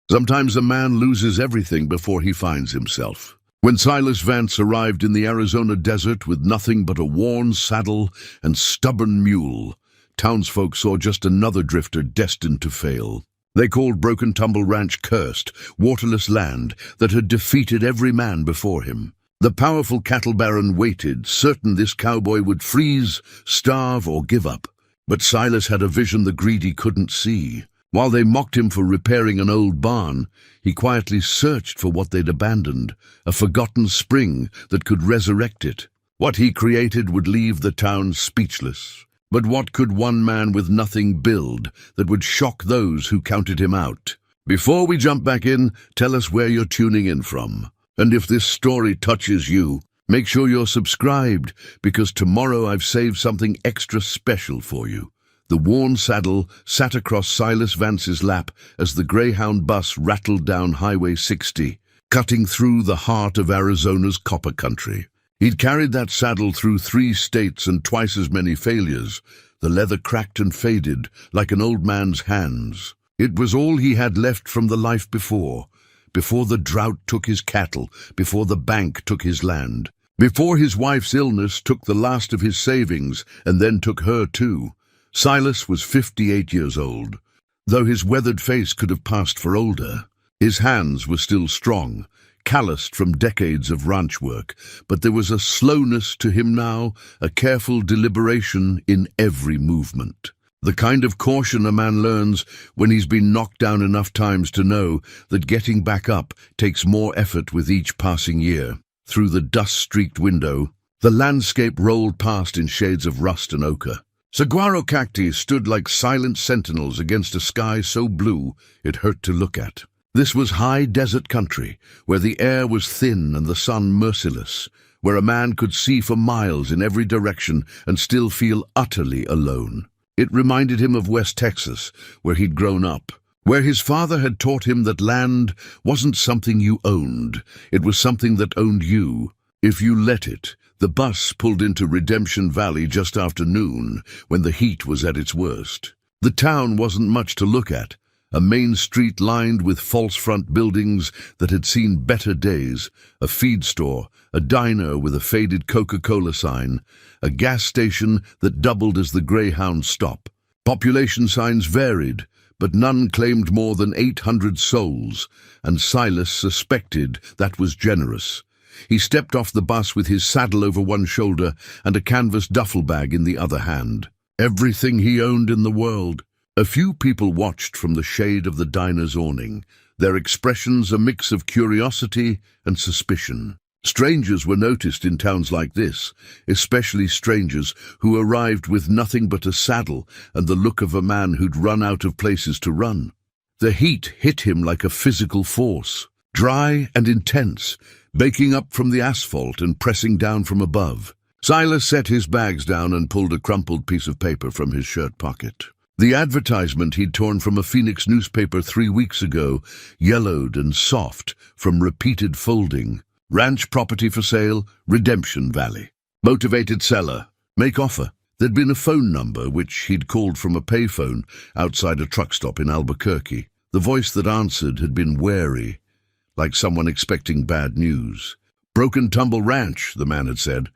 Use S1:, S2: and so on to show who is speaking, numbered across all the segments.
S1: Sometimes a man loses everything before he finds himself. When Silas Vance arrived in the Arizona desert with nothing but a worn saddle and stubborn mule, townsfolk saw just another drifter destined to fail. They called Broken Tumble Ranch cursed, waterless land that had defeated every man before him. The powerful cattle baron waited, certain this cowboy would freeze, starve, or give up. But Silas had a vision the greedy couldn't see. While they mocked him for repairing an old barn, he quietly searched for what they'd abandoned, a forgotten spring that could resurrect it. What he created would leave the town speechless. But what could one man with nothing build that would shock those who counted him out? Before we jump back in, tell us where you're tuning in from. And if this story touches you, make sure you're subscribed, because tomorrow I've saved something extra special for you. The worn saddle sat across Silas Vance's lap as the Greyhound bus rattled down Highway 60, cutting through the heart of Arizona's copper country. He'd carried that saddle through 3 states and twice as many failures. The leather cracked and faded like an old man's hands. It was all he had left from the life before the drought took his cattle, before the bank took his land, before his wife's illness took the last of his savings and then took her too. Silas was 58 years old. Though his weathered face could have passed for older, his hands were still strong, calloused from decades of ranch work, but there was a slowness to him now, a careful deliberation in every movement. The kind of caution a man learns when he's been knocked down enough times to know that getting back up takes more effort with each passing year. Through the dust-streaked window, the landscape rolled past in shades of rust and ochre. Saguaro cacti stood like silent sentinels against a sky so blue it hurt to look at. This was high desert country, where the air was thin and the sun merciless, where a man could see for miles in every direction and still feel utterly alone. It reminded him of West Texas, where he'd grown up, where his father had taught him that land wasn't something you owned, it was something that owned you, if you let it. The bus pulled into Redemption Valley just after noon, when the heat was at its worst. The town wasn't much to look at, a main street lined with false front buildings that had seen better days, a feed store, a diner with a faded Coca-Cola sign, a gas station that doubled as the Greyhound stop. Population signs varied, but none claimed more than 800 souls, and Silas suspected that was generous. He stepped off the bus with his saddle over one shoulder and a canvas duffel bag in the other hand. Everything he owned in the world. A few people watched from the shade of the diner's awning, their expressions a mix of curiosity and suspicion. Strangers were noticed in towns like this, especially strangers who arrived with nothing but a saddle and the look of a man who'd run out of places to run. The heat hit him like a physical force, dry and intense, baking up from the asphalt and pressing down from above. Silas set his bags down and pulled a crumpled piece of paper from his shirt pocket. The advertisement he'd torn from a Phoenix newspaper 3 weeks ago, yellowed and soft from repeated folding. Ranch property for sale, Redemption Valley. Motivated seller, make offer. There'd been a phone number which he'd called from a payphone outside a truck stop in Albuquerque. The voice that answered had been wary, like someone expecting bad news. Broken Tumble Ranch, the man had said.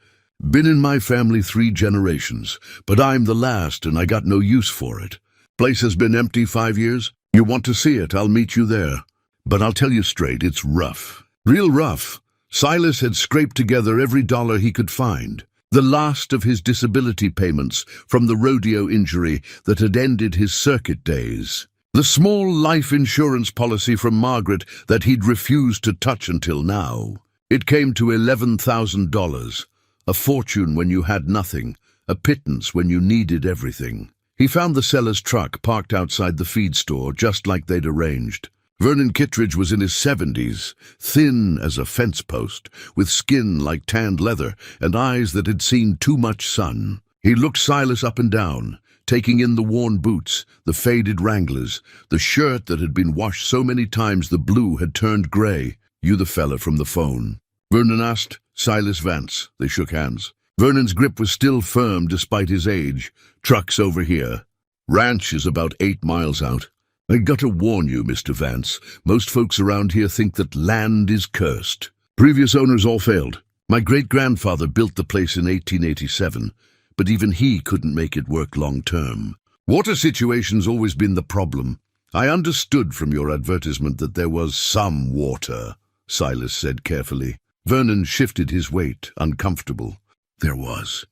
S1: Been in my family 3 generations, but I'm the last and I got no use for it. Place has been empty 5 years. You want to see it, I'll meet you there. But I'll tell you straight, it's rough. Real rough. Silas had scraped together every dollar he could find, the last of his disability payments from the rodeo injury that had ended his circuit days. The small life insurance policy from Margaret that he'd refused to touch until now. It came to $11,000, a fortune when you had nothing, a pittance when you needed everything. He found the seller's truck parked outside the feed store just like they'd arranged. Vernon Kittredge was in his 70s, thin as a fence post, with skin like tanned leather and eyes that had seen too much sun. He looked Silas up and down, taking in the worn boots, the faded Wranglers, the shirt that had been washed so many times the blue had turned gray. You the fella from the phone? Vernon asked. Silas Vance. They shook hands. Vernon's grip was still firm despite his age. Truck's over here. Ranch is about 8 miles out. I gotta warn you, Mr. Vance, most folks around here think that land is cursed. Previous owners all failed. My great-grandfather built the place in 1887, but even he couldn't make it work long-term. Water situation's always been the problem. I understood from your advertisement that there was some water, Silas said carefully. Vernon shifted his weight, uncomfortable. There was.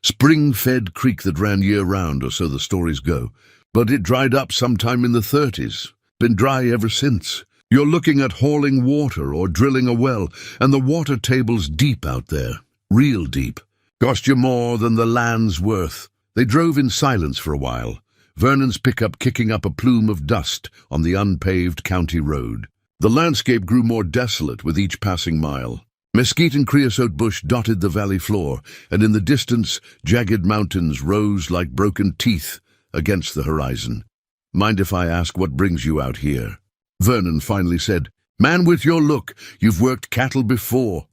S1: Spring-fed creek that ran year-round, or so the stories go. But it dried up sometime in the 30s. Been dry ever since. You're looking at hauling water or drilling a well, and the water table's deep out there. Real deep. Cost you more than the land's worth. They drove in silence for a while, Vernon's pickup kicking up a plume of dust on the unpaved county road. The landscape grew more desolate with each passing mile. Mesquite and creosote bush dotted the valley floor, and in the distance, jagged mountains rose like broken teeth against the horizon. Mind if I ask what brings you out here? Vernon finally said, Man with your look, you've worked cattle before.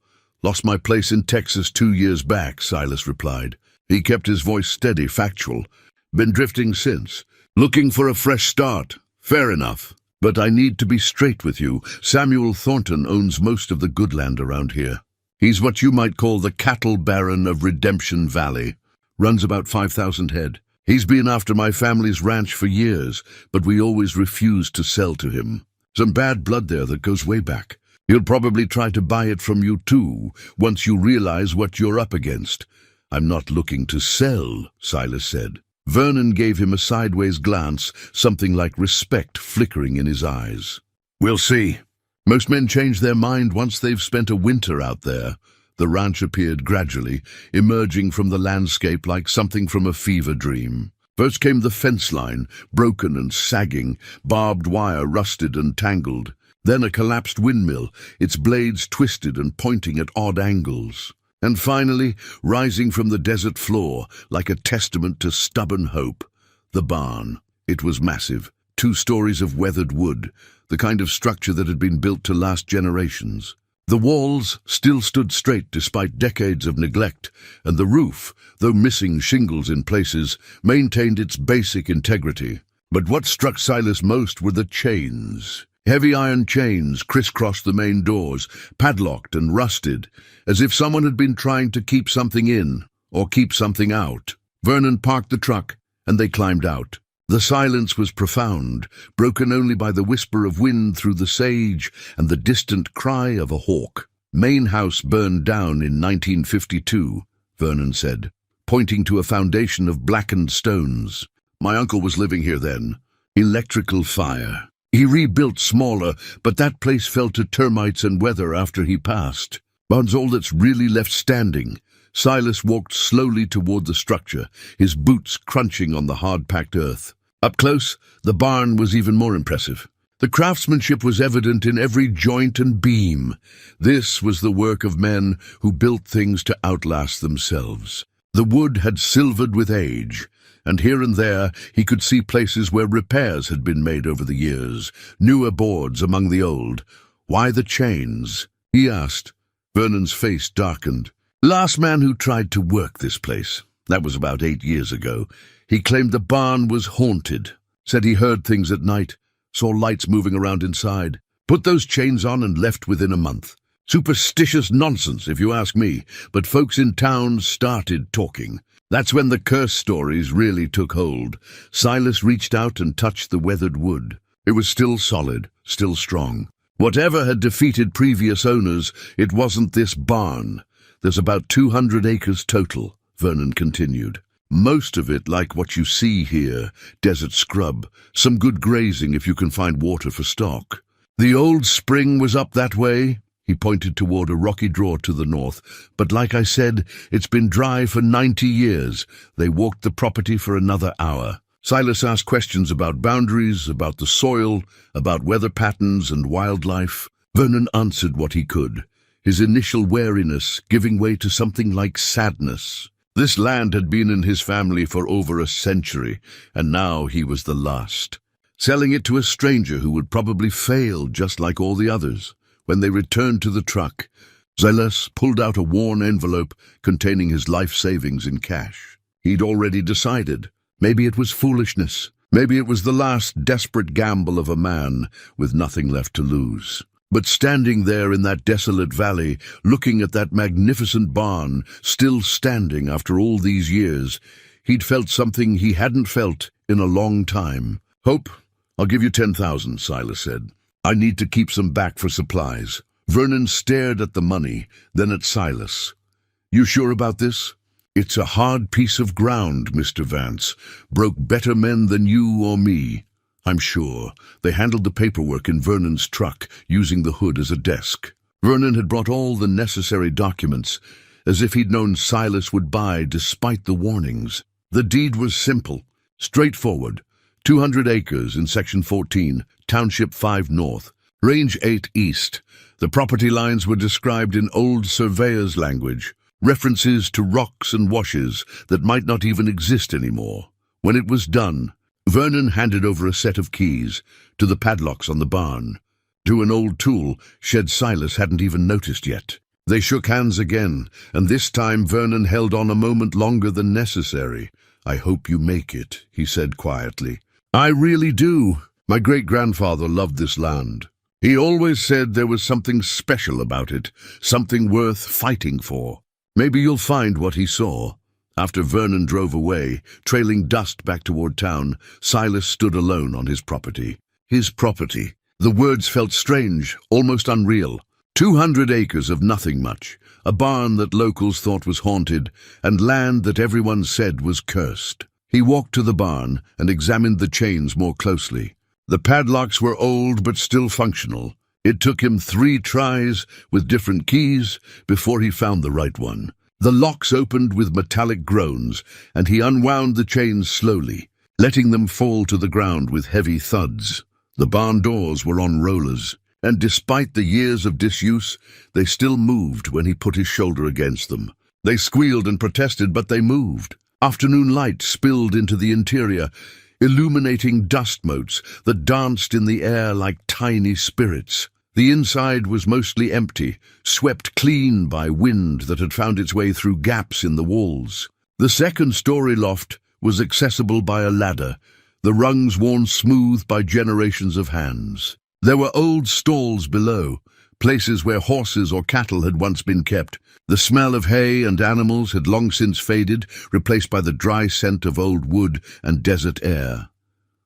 S1: Lost my place in Texas 2 years back, Silas replied. He kept his voice steady, factual. Been drifting since. Looking for a fresh start. Fair enough. But I need to be straight with you. Samuel Thornton owns most of the good land around here. He's what you might call the cattle baron of Redemption Valley. Runs about 5,000 head. He's been after my family's ranch for years, but we always refused to sell to him. Some bad blood there that goes way back. He'll probably try to buy it from you too, once you realize what you're up against. I'm not looking to sell, Silas said. Vernon gave him a sideways glance, something like respect flickering in his eyes. We'll see. Most men change their mind once they've spent a winter out there. The ranch appeared gradually, emerging from the landscape like something from a fever dream. First came the fence line, broken and sagging, barbed wire rusted and tangled. Then a collapsed windmill, its blades twisted and pointing at odd angles. And finally, rising from the desert floor, like a testament to stubborn hope, the barn. It was massive, 2 stories of weathered wood, the kind of structure that had been built to last generations. The walls still stood straight despite decades of neglect, and the roof, though missing shingles in places, maintained its basic integrity. But what struck Silas most were the chains. Heavy iron chains crisscrossed the main doors, padlocked and rusted, as if someone had been trying to keep something in, or keep something out. Vernon parked the truck, and they climbed out. The silence was profound, broken only by the whisper of wind through the sage and the distant cry of a hawk. Main house burned down in 1952, Vernon said, pointing to a foundation of blackened stones. My uncle was living here then. Electrical fire. He rebuilt smaller, but that place fell to termites and weather after he passed. Barn's all that's really left standing. Silas walked slowly toward the structure, his boots crunching on the hard-packed earth. Up close, the barn was even more impressive. The craftsmanship was evident in every joint and beam. This was the work of men who built things to outlast themselves. The wood had silvered with age, and here and there he could see places where repairs had been made over the years, newer boards among the old. Why the chains? He asked. Vernon's face darkened. Last man who tried to work this place. That was about 8 years ago. He claimed the barn was haunted. Said he heard things at night, saw lights moving around inside. Put those chains on and left within a month. Superstitious nonsense, if you ask me, but folks in town started talking. That's when the curse stories really took hold. Silas reached out and touched the weathered wood. It was still solid, still strong. Whatever had defeated previous owners, it wasn't this barn. There's about 200 acres total, Vernon continued. Most of it like what you see here, desert scrub, some good grazing if you can find water for stock. The old spring was up that way, he pointed toward a rocky draw to the north, but like I said, it's been dry for 90 years. They walked the property for another hour. Silas asked questions about boundaries, about the soil, about weather patterns and wildlife. Vernon answered what he could, his initial wariness giving way to something like sadness. This land had been in his family for over a century, and now he was the last. Selling it to a stranger who would probably fail just like all the others. When they returned to the truck, Silas pulled out a worn envelope containing his life savings in cash. He'd already decided. Maybe it was foolishness. Maybe it was the last desperate gamble of a man with nothing left to lose. But standing there in that desolate valley, looking at that magnificent barn, still standing after all these years, he'd felt something he hadn't felt in a long time. "Hope, I'll give you 10,000, Silas said. "I need to keep some back for supplies." Vernon stared at the money, then at Silas. "You sure about this?" "It's a hard piece of ground, Mr. Vance. Broke better men than you or me." "I'm sure." They handled the paperwork in Vernon's truck, using the hood as a desk. Vernon had brought all the necessary documents, as if he'd known Silas would buy despite the warnings. The deed was simple, straightforward. 200 acres in Section 14, Township 5 North, Range 8 East. The property lines were described in old surveyor's language, references to rocks and washes that might not even exist anymore. When it was done, Vernon handed over a set of keys to the padlocks on the barn, to an old tool shed Silas hadn't even noticed yet. They shook hands again, and this time Vernon held on a moment longer than necessary. "I hope you make it," he said quietly. "I really do. My great-grandfather loved this land. He always said there was something special about it, something worth fighting for. Maybe you'll find what he saw." After Vernon drove away, trailing dust back toward town, Silas stood alone on his property. His property. The words felt strange, almost unreal. 200 acres of nothing much, a barn that locals thought was haunted, and land that everyone said was cursed. He walked to the barn and examined the chains more closely. The padlocks were old but still functional. It took him 3 tries with different keys before he found the right one. The locks opened with metallic groans, and he unwound the chains slowly, letting them fall to the ground with heavy thuds. The barn doors were on rollers, and despite the years of disuse, they still moved when he put his shoulder against them. They squealed and protested, but they moved. Afternoon light spilled into the interior, illuminating dust motes that danced in the air like tiny spirits. The inside was mostly empty, swept clean by wind that had found its way through gaps in the walls. The second-story loft was accessible by a ladder, the rungs worn smooth by generations of hands. There were old stalls below, places where horses or cattle had once been kept. The smell of hay and animals had long since faded, replaced by the dry scent of old wood and desert air.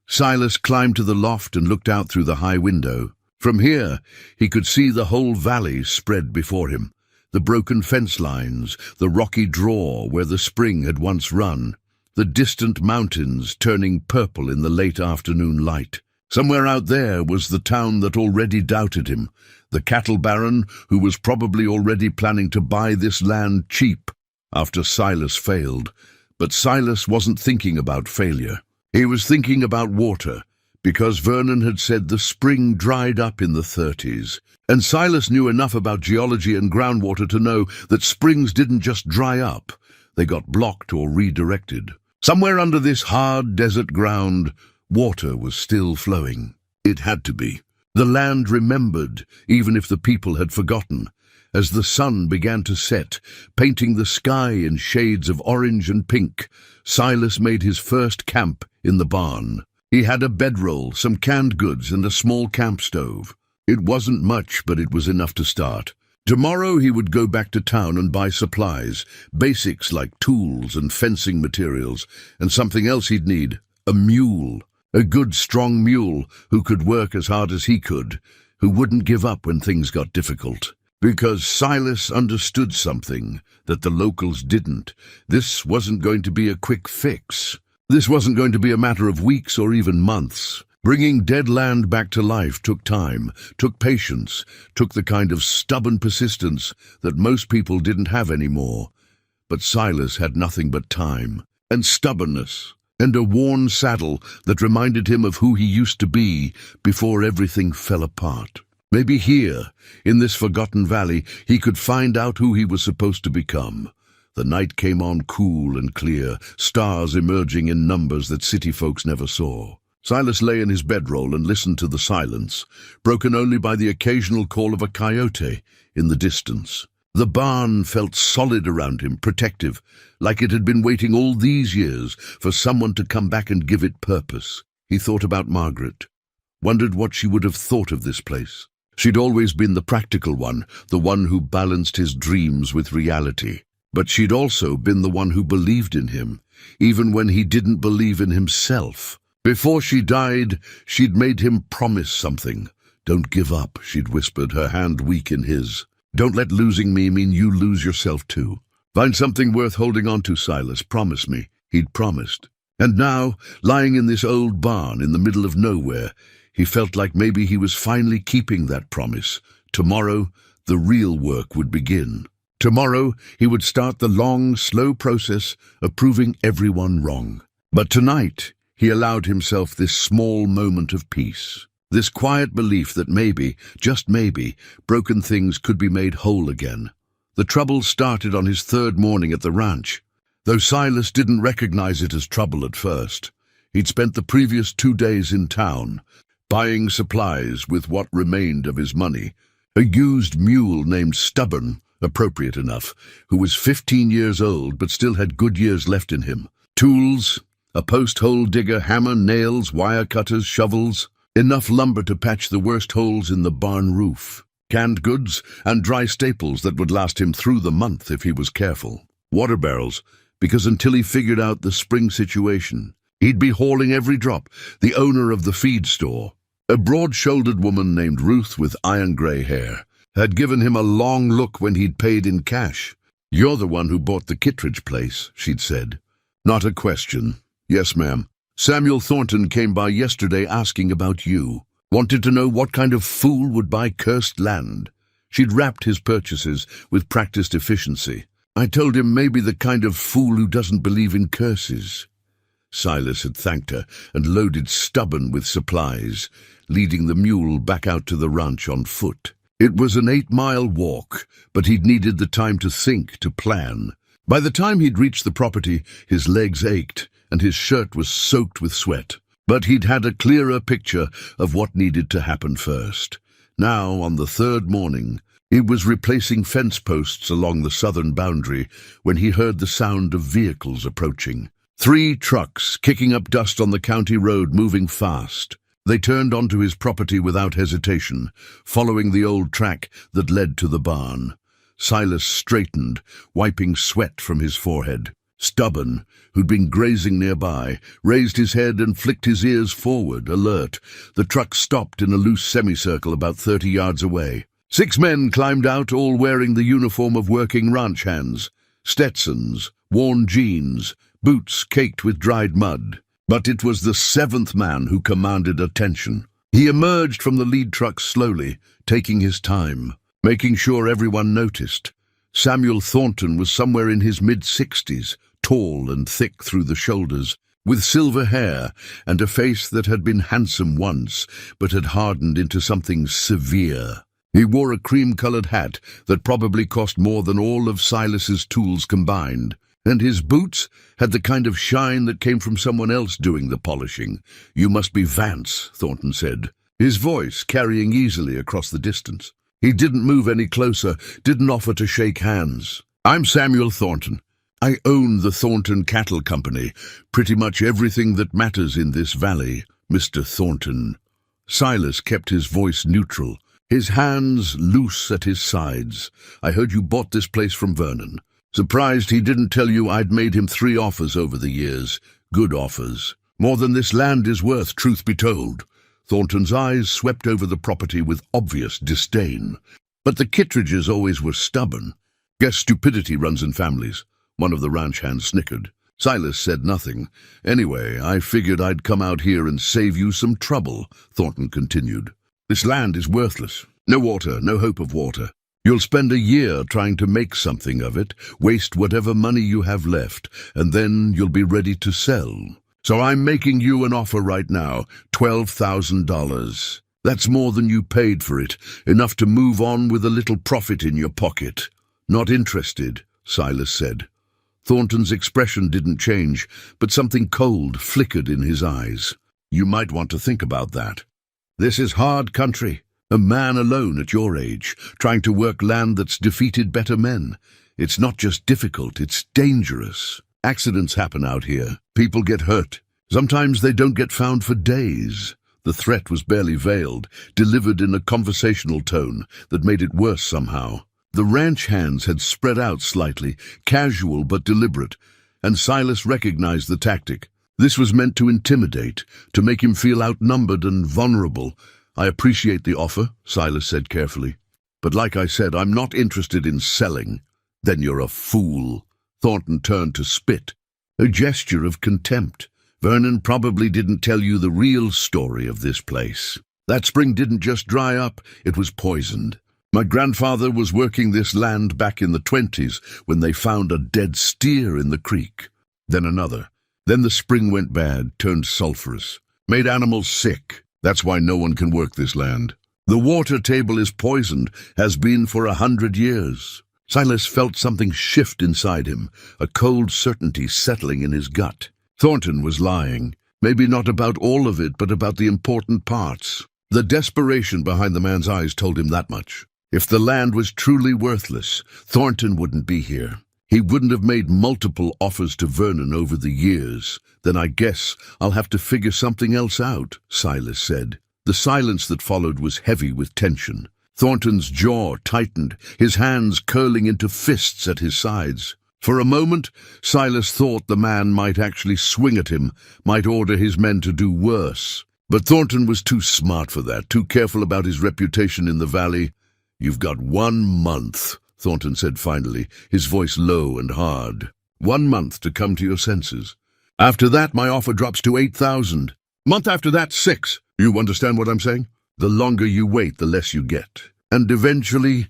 S1: Silas climbed to the loft and looked out through the high window. From here, he could see the whole valley spread before him, the broken fence lines, the rocky draw where the spring had once run, the distant mountains turning purple in the late afternoon light. Somewhere out there was the town that already doubted him, the cattle baron who was probably already planning to buy this land cheap after Silas failed. But Silas wasn't thinking about failure. He was thinking about water, because Vernon had said the spring dried up in the 30s, and Silas knew enough about geology and groundwater to know that springs didn't just dry up, they got blocked or redirected. Somewhere under this hard desert ground, water was still flowing. It had to be. The land remembered, even if the people had forgotten. As the sun began to set, painting the sky in shades of orange and pink, Silas made his first camp in the barn. He had a bedroll, some canned goods, and a small camp stove. It wasn't much, but it was enough to start. Tomorrow he would go back to town and buy supplies, basics like tools and fencing materials, and something else he'd need, a mule. A good, strong mule who could work as hard as he could, who wouldn't give up when things got difficult. Because Silas understood something that the locals didn't. This wasn't going to be a quick fix. This wasn't going to be a matter of weeks or even months. Bringing dead land back to life took time, took patience, took the kind of stubborn persistence that most people didn't have anymore. But Silas had nothing but time, and stubbornness, and a worn saddle that reminded him of who he used to be before everything fell apart. Maybe here, in this forgotten valley, he could find out who he was supposed to become. The night came on cool and clear, stars emerging in numbers that city folks never saw. Silas lay in his bedroll and listened to the silence, broken only by the occasional call of a coyote in the distance. The barn felt solid around him, protective, like it had been waiting all these years for someone to come back and give it purpose. He thought about Margaret, wondered what she would have thought of this place. She'd always been the practical one, the one who balanced his dreams with reality. But she'd also been the one who believed in him, even when he didn't believe in himself. Before she died, she'd made him promise something. "Don't give up," she'd whispered, her hand weak in his. "Don't let losing me mean you lose yourself too. Find something worth holding on to, Silas. Promise me." He'd promised. And now, lying in this old barn in the middle of nowhere, he felt like maybe he was finally keeping that promise. Tomorrow, the real work would begin. Tomorrow, he would start the long, slow process of proving everyone wrong. But tonight, he allowed himself this small moment of peace. This quiet belief that maybe, just maybe, broken things could be made whole again. The trouble started on his third morning at the ranch. Though Silas didn't recognize it as trouble at first, he'd spent the previous 2 days in town, buying supplies with what remained of his money. A used mule named Stubborn, appropriate enough, who was 15 years old but still had good years left in him. Tools, a post-hole digger, hammer, nails, wire cutters, shovels, enough lumber to patch the worst holes in the barn roof. Canned goods and dry staples that would last him through the month if he was careful. Water barrels, because until he figured out the spring situation, he'd be hauling every drop. The owner of the feed store, a broad-shouldered woman named Ruth with iron-gray hair, had given him a long look when he'd paid in cash. "You're the one who bought the Kittredge place," she'd said. "Not a question." "Yes, ma'am. Samuel Thornton came by yesterday asking about you. Wanted to know what kind of fool would buy cursed land." She'd wrapped his purchases with practiced efficiency. "I told him maybe the kind of fool who doesn't believe in curses." Silas had thanked her and loaded Stubborn with supplies, leading the mule back out to the ranch on foot. It was an 8-mile walk, but he'd needed the time to think, to plan. By the time he'd reached the property, his legs ached and his shirt was soaked with sweat. But he'd had a clearer picture of what needed to happen first. Now, on the third morning, he was replacing fence posts along the southern boundary when he heard the sound of vehicles approaching. 3 trucks, kicking up dust on the county road, moving fast. They turned onto his property without hesitation, following the old track that led to the barn. Silas straightened, wiping sweat from his forehead. Stubborn, who'd been grazing nearby, raised his head and flicked his ears forward, alert. The truck stopped in a loose semicircle about 30 yards away. 6 men climbed out, all wearing the uniform of working ranch hands. Stetsons, worn jeans, boots caked with dried mud. But it was the 7th man who commanded attention. He emerged from the lead truck slowly, taking his time, making sure everyone noticed. Samuel Thornton was somewhere in his mid-60s, tall and thick through the shoulders, with silver hair and a face that had been handsome once, but had hardened into something severe. He wore a cream-colored hat that probably cost more than all of Silas's tools combined, and his boots had the kind of shine that came from someone else doing the polishing. "You must be Vance," Thornton said, his voice carrying easily across the distance. He didn't move any closer, didn't offer to shake hands. "I'm Samuel Thornton. I own the Thornton Cattle Company, pretty much everything that matters in this valley, Mr. Thornton." Silas kept his voice neutral, his hands loose at his sides. "I heard you bought this place from Vernon. Surprised he didn't tell you I'd made him 3 offers over the years. Good offers. More than this land is worth, truth be told." Thornton's eyes swept over the property with obvious disdain. "But the Kittredges always were stubborn. Guess stupidity runs in families." One of the ranch hands snickered. Silas said nothing. "Anyway, I figured I'd come out here and save you some trouble," Thornton continued. "This land is worthless. No water, no hope of water. You'll spend a year trying to make something of it, waste whatever money you have left, and then you'll be ready to sell. So I'm making you an offer right now, $12,000. That's more than you paid for it, enough to move on with a little profit in your pocket." "Not interested," Silas said. Thornton's expression didn't change, but something cold flickered in his eyes. "You might want to think about that. This is hard country. A man alone at your age, trying to work land that's defeated better men. It's not just difficult, it's dangerous. Accidents happen out here. People get hurt. Sometimes they don't get found for days. The threat was barely veiled, delivered in a conversational tone that made it worse somehow. The ranch hands had spread out slightly, casual but deliberate, and Silas recognized the tactic. This was meant to intimidate, to make him feel outnumbered and vulnerable. "I appreciate the offer," Silas said carefully. "But like I said, I'm not interested in selling." "Then you're a fool." Thornton turned to spit, a gesture of contempt. "Vernon probably didn't tell you the real story of this place. That spring didn't just dry up, it was poisoned. My grandfather was working this land back in the 20s when they found a dead steer in the creek. Then another. Then the spring went bad, turned sulfurous, made animals sick. That's why no one can work this land. The water table is poisoned, has been for 100 years. Silas felt something shift inside him, a cold certainty settling in his gut. Thornton was lying. Maybe not about all of it, but about the important parts. The desperation behind the man's eyes told him that much. If the land was truly worthless, Thornton wouldn't be here. He wouldn't have made multiple offers to Vernon over the years. "Then I guess I'll have to figure something else out," Silas said. The silence that followed was heavy with tension. Thornton's jaw tightened, his hands curling into fists at his sides. For a moment, Silas thought the man might actually swing at him, might order his men to do worse. But Thornton was too smart for that, too careful about his reputation in the valley. "You've got 1 month," Thornton said finally, his voice low and hard. 1 month to come to your senses. After that, my offer drops to 8,000. Month after that, 6. You understand what I'm saying? The longer you wait, the less you get. And eventually,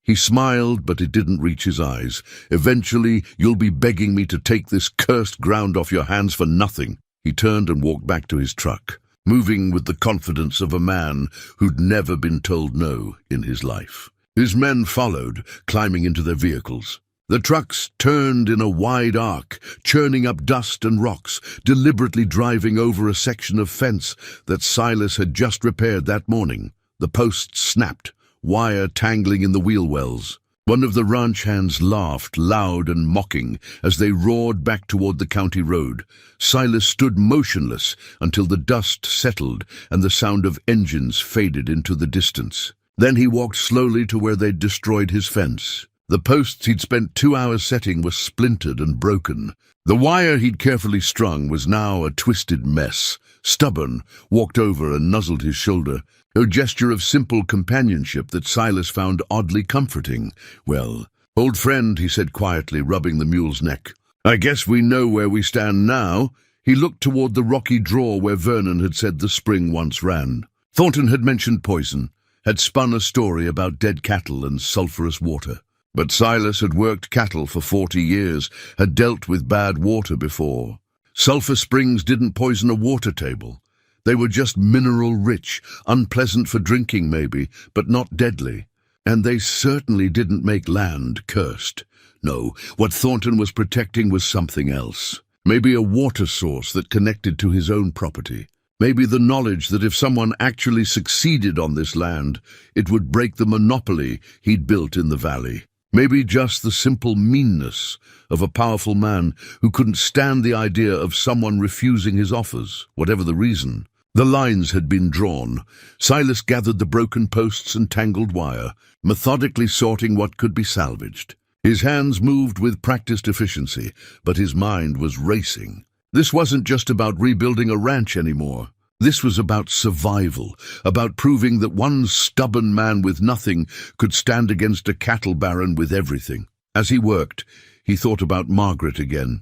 S1: he smiled, but it didn't reach his eyes. Eventually, you'll be begging me to take this cursed ground off your hands for nothing. He turned and walked back to his truck, moving with the confidence of a man who'd never been told no in his life. His men followed, climbing into their vehicles. The trucks turned in a wide arc, churning up dust and rocks, deliberately driving over a section of fence that Silas had just repaired that morning. The posts snapped, wire tangling in the wheel wells. One of the ranch hands laughed, loud and mocking, as they roared back toward the county road. Silas stood motionless until the dust settled and the sound of engines faded into the distance. Then he walked slowly to where they'd destroyed his fence. The posts he'd spent 2 hours setting were splintered and broken. The wire he'd carefully strung was now a twisted mess. Stubborn walked over and nuzzled his shoulder, a gesture of simple companionship that Silas found oddly comforting. "Well, old friend," he said quietly, rubbing the mule's neck. "I guess we know where we stand now." He looked toward the rocky draw where Vernon had said the spring once ran. Thornton had mentioned poison, had spun a story about dead cattle and sulphurous water. But Silas had worked cattle for 40 years, had dealt with bad water before. Sulphur springs didn't poison a water table. They were just mineral-rich, unpleasant for drinking maybe, but not deadly. And they certainly didn't make land cursed. No, what Thornton was protecting was something else. Maybe a water source that connected to his own property. Maybe the knowledge that if someone actually succeeded on this land, it would break the monopoly he'd built in the valley. Maybe just the simple meanness of a powerful man who couldn't stand the idea of someone refusing his offers, whatever the reason. The lines had been drawn. Silas gathered the broken posts and tangled wire, methodically sorting what could be salvaged. His hands moved with practiced efficiency, but his mind was racing. This wasn't just about rebuilding a ranch anymore. This was about survival, about proving that one stubborn man with nothing could stand against a cattle baron with everything. As he worked, he thought about Margaret again,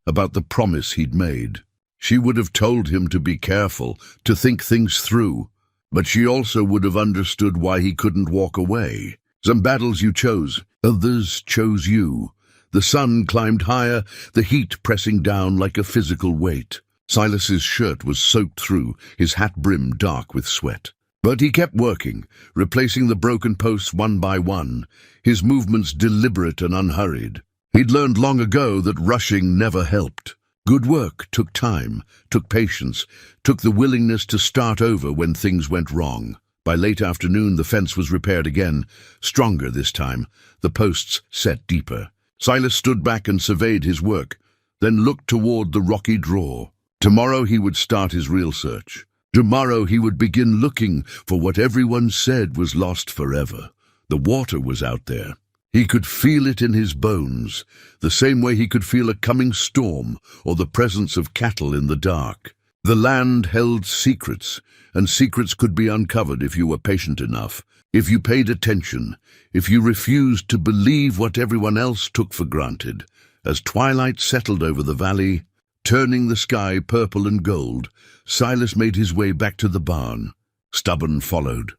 S1: about the promise he'd made. She would have told him to be careful, to think things through, but she also would have understood why he couldn't walk away. Some battles you chose, others chose you. The sun climbed higher, the heat pressing down like a physical weight. Silas's shirt was soaked through, his hat brim dark with sweat. But he kept working, replacing the broken posts one by one, his movements deliberate and unhurried. He'd learned long ago that rushing never helped. Good work took time, took patience, took the willingness to start over when things went wrong. By late afternoon, the fence was repaired again, stronger this time, the posts set deeper. Silas stood back and surveyed his work, then looked toward the rocky draw. Tomorrow he would start his real search. Tomorrow he would begin looking for what everyone said was lost forever. The water was out there. He could feel it in his bones, the same way he could feel a coming storm or the presence of cattle in the dark. The land held secrets, and secrets could be uncovered if you were patient enough, if you paid attention, if you refused to believe what everyone else took for granted. As twilight settled over the valley, turning the sky purple and gold, Silas made his way back to the barn. Stubborn followed,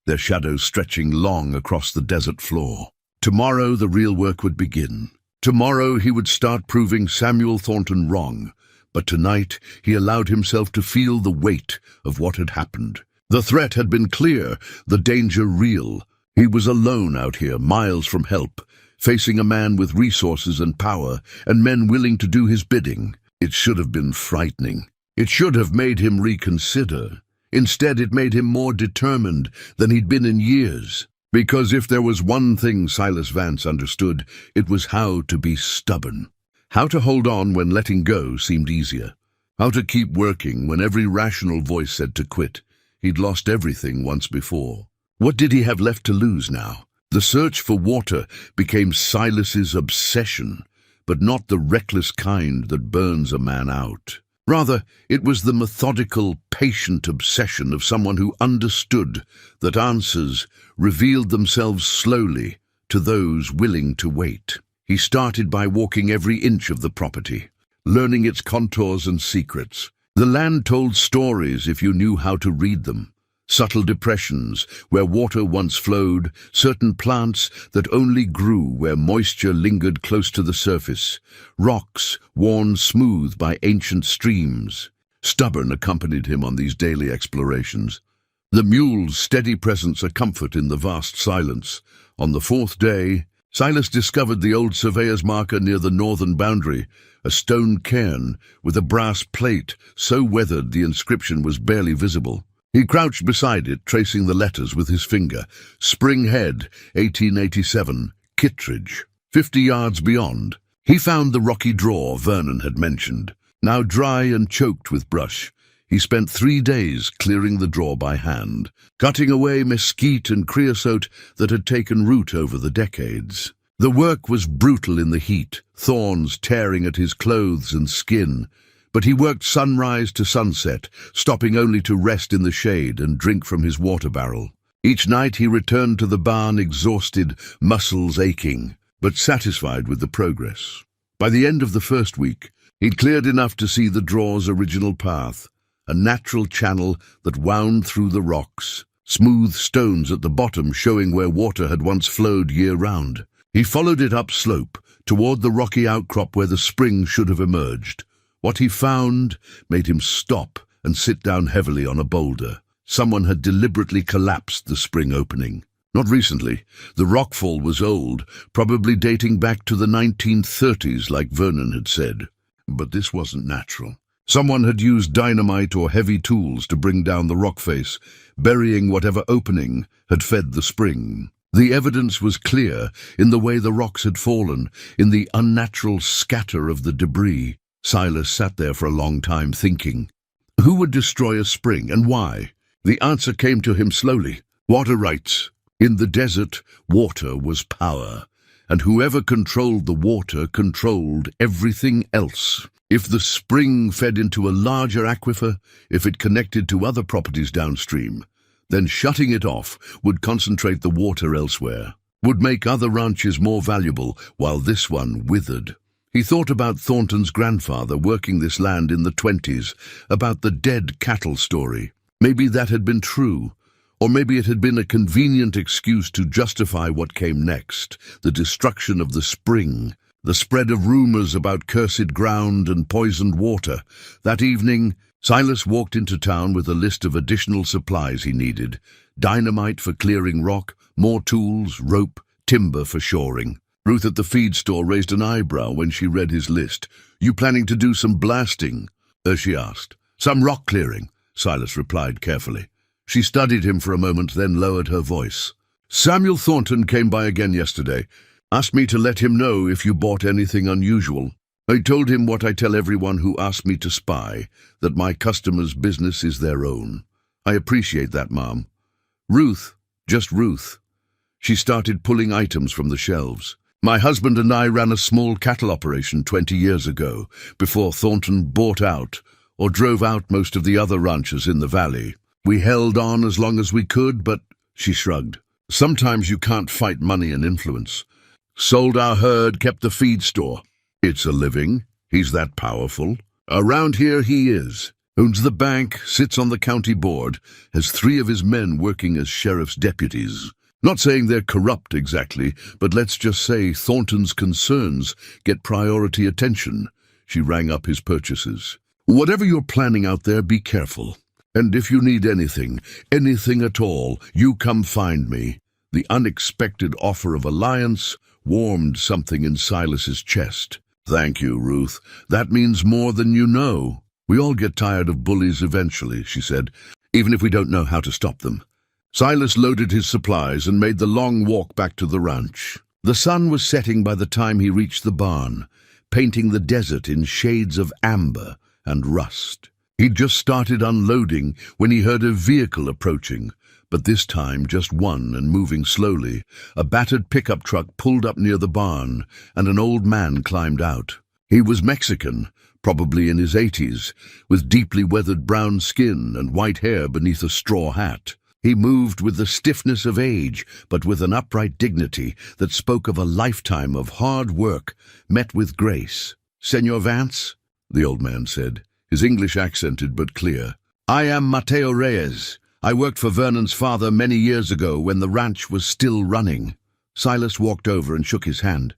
S1: their shadows stretching long across the desert floor. Tomorrow the real work would begin. Tomorrow he would start proving Samuel Thornton wrong, but tonight he allowed himself to feel the weight of what had happened. The threat had been clear, the danger real. He was alone out here, miles from help, facing a man with resources and power, and men willing to do his bidding. It should have been frightening. It should have made him reconsider. Instead, it made him more determined than he'd been in years. Because if there was one thing Silas Vance understood, it was how to be stubborn. How to hold on when letting go seemed easier. How to keep working when every rational voice said to quit. He'd lost everything once before. What did he have left to lose now? The search for water became Silas's obsession, but not the reckless kind that burns a man out. Rather, it was the methodical, patient obsession of someone who understood that answers revealed themselves slowly to those willing to wait. He started by walking every inch of the property, learning its contours and secrets. The land told stories if you knew how to read them. Subtle depressions where water once flowed, certain plants that only grew where moisture lingered close to the surface, rocks worn smooth by ancient streams. Stubborn accompanied him on these daily explorations. The mule's steady presence a comfort in the vast silence. On the fourth day, Silas discovered the old surveyor's marker near the northern boundary, a stone cairn with a brass plate so weathered the inscription was barely visible. He crouched beside it, tracing the letters with his finger. Spring Head, 1887, Kittredge. 50 yards beyond, he found the rocky draw Vernon had mentioned. Now dry and choked with brush, he spent 3 days clearing the draw by hand, cutting away mesquite and creosote that had taken root over the decades. The work was brutal in the heat, thorns tearing at his clothes and skin, but he worked sunrise to sunset, stopping only to rest in the shade and drink from his water barrel. Each night he returned to the barn exhausted, muscles aching, but satisfied with the progress. By the end of the first week, he'd cleared enough to see the draw's original path, a natural channel that wound through the rocks, smooth stones at the bottom showing where water had once flowed year-round. He followed it upslope, toward the rocky outcrop where the spring should have emerged. What he found made him stop and sit down heavily on a boulder. Someone had deliberately collapsed the spring opening. Not recently. The rockfall was old, probably dating back to the 1930s like Vernon had said. But this wasn't natural. Someone had used dynamite or heavy tools to bring down the rock face, burying whatever opening had fed the spring. The evidence was clear in the way the rocks had fallen, in the unnatural scatter of the debris. Silas sat there for a long time thinking. Who would destroy a spring and why? The answer came to him slowly. Water rights. In the desert, water was power, and whoever controlled the water controlled everything else. If the spring fed into a larger aquifer, if it connected to other properties downstream, then shutting it off would concentrate the water elsewhere, would make other ranches more valuable while this one withered. He thought about Thornton's grandfather working this land in the 20s, about the dead cattle story. Maybe that had been true, or maybe it had been a convenient excuse to justify what came next, the destruction of the spring, the spread of rumors about cursed ground and poisoned water. That evening, Silas walked into town with a list of additional supplies he needed: dynamite for clearing rock, more tools, rope, timber for shoring. Ruth at the feed store raised an eyebrow when she read his list. "You planning to do some blasting?" she asked. "Some rock clearing," Silas replied carefully. She studied him for a moment, then lowered her voice. "Samuel Thornton came by again yesterday. Asked me to let him know if you bought anything unusual." I told him what I tell everyone who asks me to spy, that my customers' business is their own. I appreciate that, Mom. Ruth, just Ruth. She started pulling items from the shelves. My husband and I ran a small cattle operation 20 years ago, before Thornton bought out or drove out most of the other ranchers in the valley. We held on as long as we could, but she shrugged. Sometimes you can't fight money and influence. Sold our herd, kept the feed store. It's a living. He's that powerful. Around here he is. Owns the bank, sits on the county board, has 3 of his men working as sheriff's deputies. Not saying they're corrupt exactly, but let's just say Thornton's concerns get priority attention. She rang up his purchases. Whatever you're planning out there, be careful. And if you need anything at all, you come find me. The unexpected offer of alliance warmed something in Silas's chest. Thank you, Ruth. That means more than you know. We all get tired of bullies eventually, she said, even if we don't know how to stop them. Silas loaded his supplies and made the long walk back to the ranch. The sun was setting by the time he reached the barn, painting the desert in shades of amber and rust. He'd just started unloading when he heard a vehicle approaching, but this time just one and moving slowly. A battered pickup truck pulled up near the barn, and an old man climbed out. He was Mexican, probably in his 80s, with deeply weathered brown skin and white hair beneath a straw hat. He moved with the stiffness of age, but with an upright dignity that spoke of a lifetime of hard work met with grace. "Senor Vance," the old man said, his English accented but clear. "I am Mateo Reyes. I worked for Vernon's father many years ago when the ranch was still running." Silas walked over and shook his hand.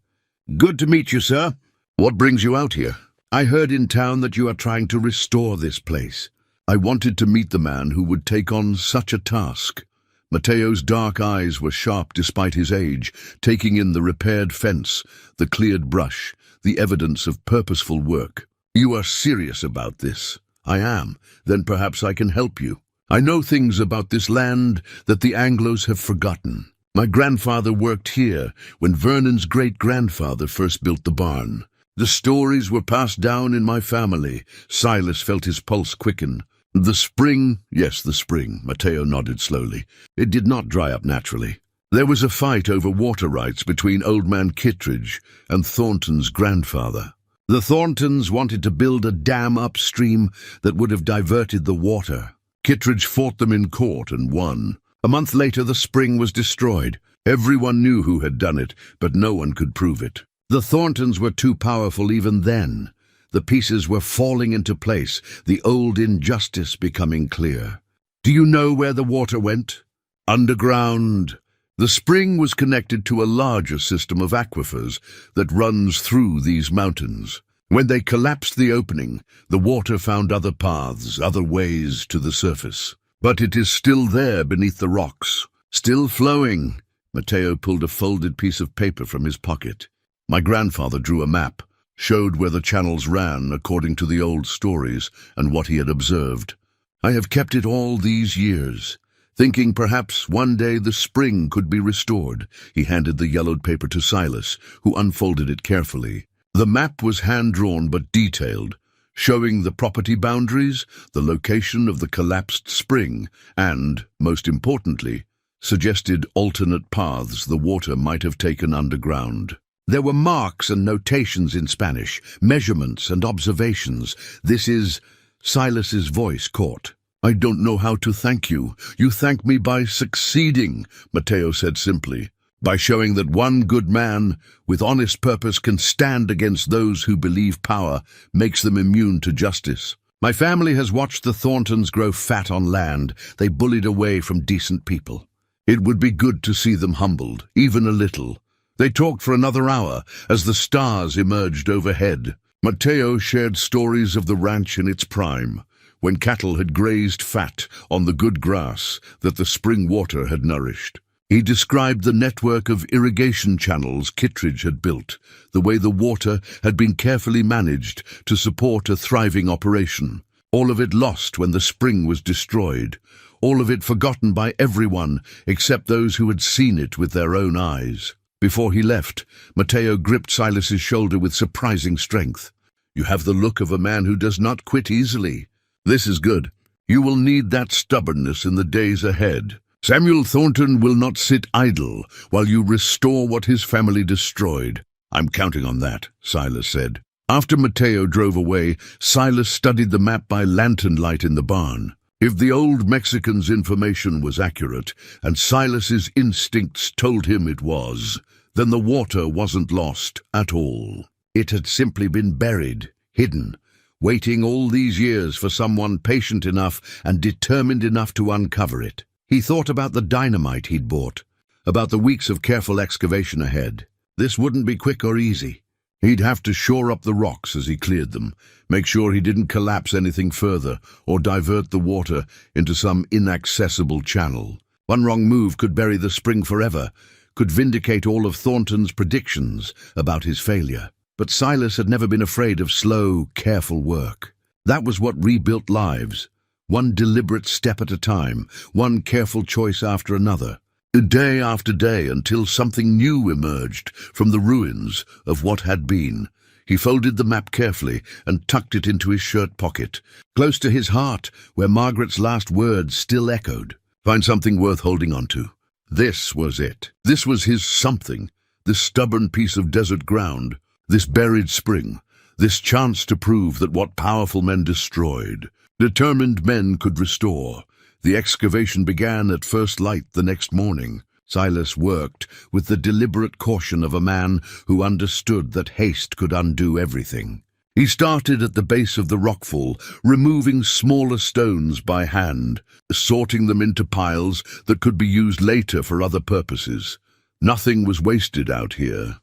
S1: "Good to meet you, sir. What brings you out here?" "I heard in town that you are trying to restore this place. I wanted to meet the man who would take on such a task." Mateo's dark eyes were sharp despite his age, taking in the repaired fence, the cleared brush, the evidence of purposeful work. "You are serious about this?" "I am. Then perhaps I can help you. I know things about this land that the Anglos have forgotten. My grandfather worked here when Vernon's great-grandfather first built the barn. The stories were passed down in my family." Silas felt his pulse quicken. "The spring?" "Yes, the spring," Mateo nodded slowly. "It did not dry up naturally. There was a fight over water rights between Old Man Kittredge and Thornton's grandfather. The Thorntons wanted to build a dam upstream that would have diverted the water. Kittredge fought them in court and won. A month later, the spring was destroyed. Everyone knew who had done it, but no one could prove it. The Thorntons were too powerful even then. The pieces were falling into place, the old injustice becoming clear. Do you know where the water went? Underground. The spring was connected to a larger system of aquifers that runs through these mountains. When they collapsed the opening, the water found other paths, other ways to the surface. But it is still there beneath the rocks, still flowing." Mateo pulled a folded piece of paper from his pocket. "My grandfather drew a map, showed where the channels ran according to the old stories and what he had observed. I have kept it all these years, thinking perhaps one day the spring could be restored." He handed the yellowed paper to Silas, who unfolded it carefully. The map was hand-drawn but detailed, showing the property boundaries, the location of the collapsed spring, and, most importantly, suggested alternate paths the water might have taken underground. There were marks and notations in Spanish, measurements and observations. "This is—" Silas's voice caught. "I don't know how to thank you. You thank me by succeeding," Mateo said simply. "By showing that one good man with honest purpose can stand against those who believe power makes them immune to justice. My family has watched the Thorntons grow fat on land they bullied away from decent people. It would be good to see them humbled, even a little." They talked for another hour as the stars emerged overhead. Mateo shared stories of the ranch in its prime, when cattle had grazed fat on the good grass that the spring water had nourished. He described the network of irrigation channels Kittredge had built, the way the water had been carefully managed to support a thriving operation. All of it lost when the spring was destroyed, all of it forgotten by everyone except those who had seen it with their own eyes. Before he left, Mateo gripped Silas's shoulder with surprising strength. You have the look of a man who does not quit easily. This is good. You will need that stubbornness in the days ahead. Samuel Thornton will not sit idle while you restore what his family destroyed. I'm counting on that, Silas said. After Mateo drove away, Silas studied the map by lantern light in the barn. If the old Mexican's information was accurate, and Silas's instincts told him it was, then the water wasn't lost at all. It had simply been buried, hidden, waiting all these years for someone patient enough and determined enough to uncover it. He thought about the dynamite he'd bought, about the weeks of careful excavation ahead. This wouldn't be quick or easy. He'd have to shore up the rocks as he cleared them, make sure he didn't collapse anything further or divert the water into some inaccessible channel. One wrong move could bury the spring forever, could vindicate all of Thornton's predictions about his failure. But Silas had never been afraid of slow, careful work. That was what rebuilt lives, one deliberate step at a time, one careful choice after another. Day after day until something new emerged from the ruins of what had been. He folded the map carefully and tucked it into his shirt pocket, close to his heart where Margaret's last words still echoed. Find something worth holding on to. This was it. This was his something, this stubborn piece of desert ground, this buried spring, this chance to prove that what powerful men destroyed, determined men could restore. The excavation began at first light the next morning. Silas worked with the deliberate caution of a man who understood that haste could undo everything. He started at the base of the rockfall, removing smaller stones by hand, sorting them into piles that could be used later for other purposes. Nothing was wasted out here.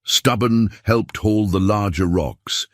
S1: Stubborn helped haul the larger rocks,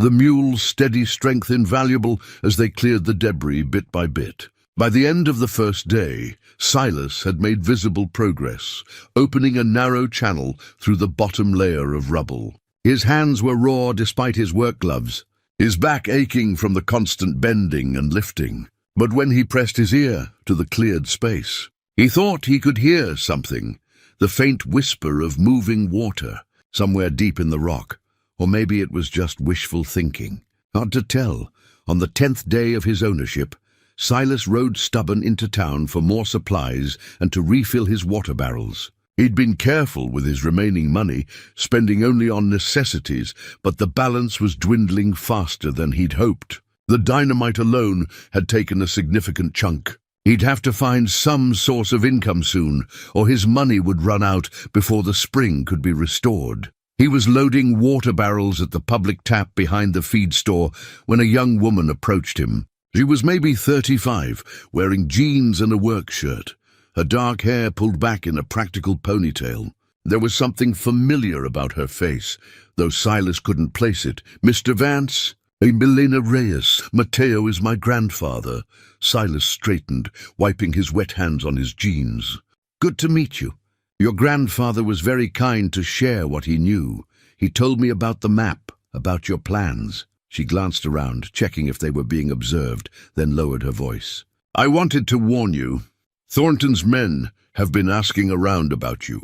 S1: the mule's steady strength invaluable as they cleared the debris bit by bit. By the end of the first day, Silas had made visible progress, opening a narrow channel through the bottom layer of rubble. His hands were raw despite his work gloves, his back aching from the constant bending and lifting. But when he pressed his ear to the cleared space, he thought he could hear something, the faint whisper of moving water, somewhere deep in the rock. Or maybe it was just wishful thinking. Hard to tell. On the 10th day of his ownership, Silas rode Stubborn into town for more supplies and to refill his water barrels. He'd been careful with his remaining money, spending only on necessities, but the balance was dwindling faster than he'd hoped. The dynamite alone had taken a significant chunk. He'd have to find some source of income soon, or his money would run out before the spring could be restored. He was loading water barrels at the public tap behind the feed store when a young woman approached him. She was maybe 35, wearing jeans and a work shirt, her dark hair pulled back in a practical ponytail. There was something familiar about her face, though Silas couldn't place it. "Mr. Vance?" "Milena Reyes. Mateo is my grandfather." Silas straightened, wiping his wet hands on his jeans. "Good to meet you. Your grandfather was very kind to share what he knew. He told me about the map, about your plans." She glanced around, checking if they were being observed, then lowered her voice. "I wanted to warn you. Thornton's men have been asking around about you.